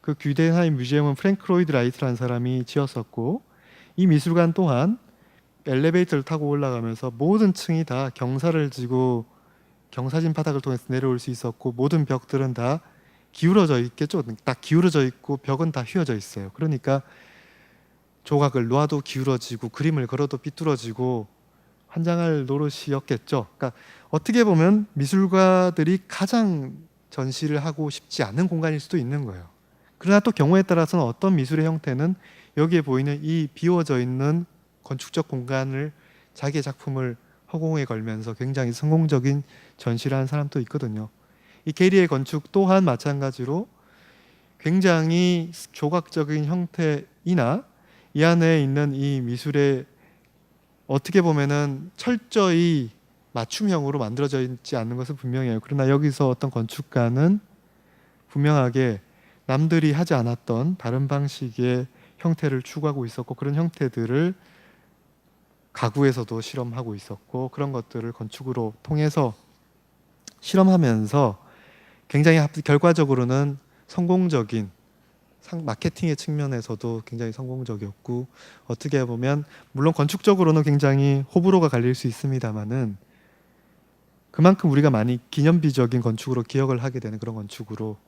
그 구겐하임 뮤지엄은 프랭크 로이드 라이트라는 사람이 지었었고, 이 미술관 또한 엘리베이터를 타고 올라가면서 모든 층이 다 경사를 지고 경사진 바닥을 통해서 내려올 수 있었고, 모든 벽들은 다 기울어져 있겠죠. 딱 기울어져 있고 벽은 다 휘어져 있어요. 그러니까 조각을 놔도 기울어지고 그림을 걸어도 삐뚤어지고 환장할 노릇이었겠죠. 그러니까 어떻게 보면 미술가들이 가장 전시를 하고 싶지 않은 공간일 수도 있는 거예요. 그러나 또 경우에 따라서는 어떤 미술의 형태는 여기에 보이는 이 비워져 있는 건축적 공간을 자기의 작품을 허공에 걸면서 굉장히 성공적인 전시를 한 사람도 있거든요. 이 게리의 건축 또한 마찬가지로 굉장히 조각적인 형태이나 이 안에 있는 이 미술의 어떻게 보면은 철저히 맞춤형으로 만들어져 있지 않는 것은 분명해요. 그러나 여기서 어떤 건축가는 분명하게 남들이 하지 않았던 다른 방식의 형태를 추구하고 있었고, 그런 형태들을 가구에서도 실험하고 있었고, 그런 것들을 건축으로 통해서 실험하면서 굉장히 결과적으로는 성공적인, 마케팅의 측면에서도 굉장히 성공적이었고, 어떻게 보면 물론 건축적으로는 굉장히 호불호가 갈릴 수 있습니다만은 그만큼 우리가 많이 기념비적인 건축으로 기억을 하게 되는 그런 건축으로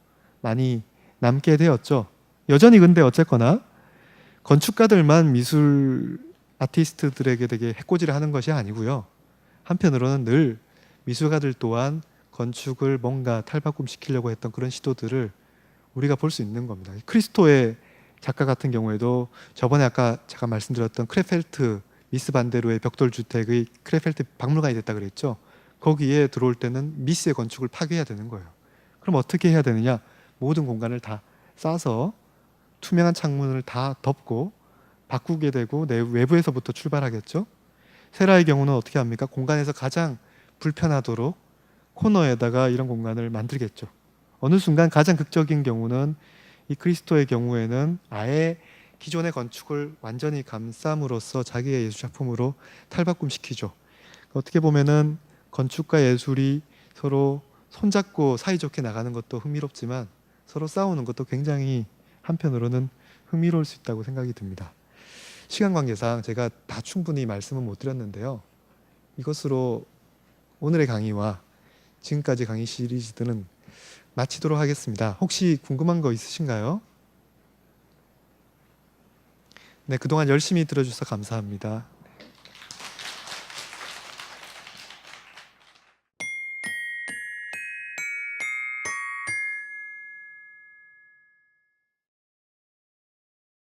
많이 남게 되었죠. 여전히 근데 어쨌거나 건축가들만 미술 아티스트들에게 되게 해코지를 하는 것이 아니고요. 한편으로는 늘 미술가들 또한 건축을 뭔가 탈바꿈시키려고 했던 그런 시도들을 우리가 볼 수 있는 겁니다. 크리스토의 작가 같은 경우에도 저번에 아까 잠깐 말씀드렸던 크레펠트 미스 반데로의 벽돌주택의 크레펠트 박물관이 됐다 그랬죠. 거기에 들어올 때는 미스의 건축을 파괴해야 되는 거예요. 그럼 어떻게 해야 되느냐? 모든 공간을 다 싸서 투명한 창문을 다 덮고 바꾸게 되고 외부에서부터 출발하겠죠. 세라의 경우는 어떻게 합니까? 공간에서 가장 불편하도록 코너에다가 이런 공간을 만들겠죠. 어느 순간 가장 극적인 경우는 이 크리스토의 경우에는 아예 기존의 건축을 완전히 감싸므로써 자기의 예술 작품으로 탈바꿈시키죠. 어떻게 보면은 건축과 예술이 서로 손잡고 사이좋게 나가는 것도 흥미롭지만 서로 싸우는 것도 굉장히 한편으로는 흥미로울 수 있다고 생각이 듭니다. 시간 관계상 제가 다 충분히 말씀은 못 드렸는데요. 이것으로 오늘의 강의와 지금까지 강의 시리즈들은 마치도록 하겠습니다. 혹시 궁금한 거 있으신가요? 네, 그동안 열심히 들어주셔서 감사합니다.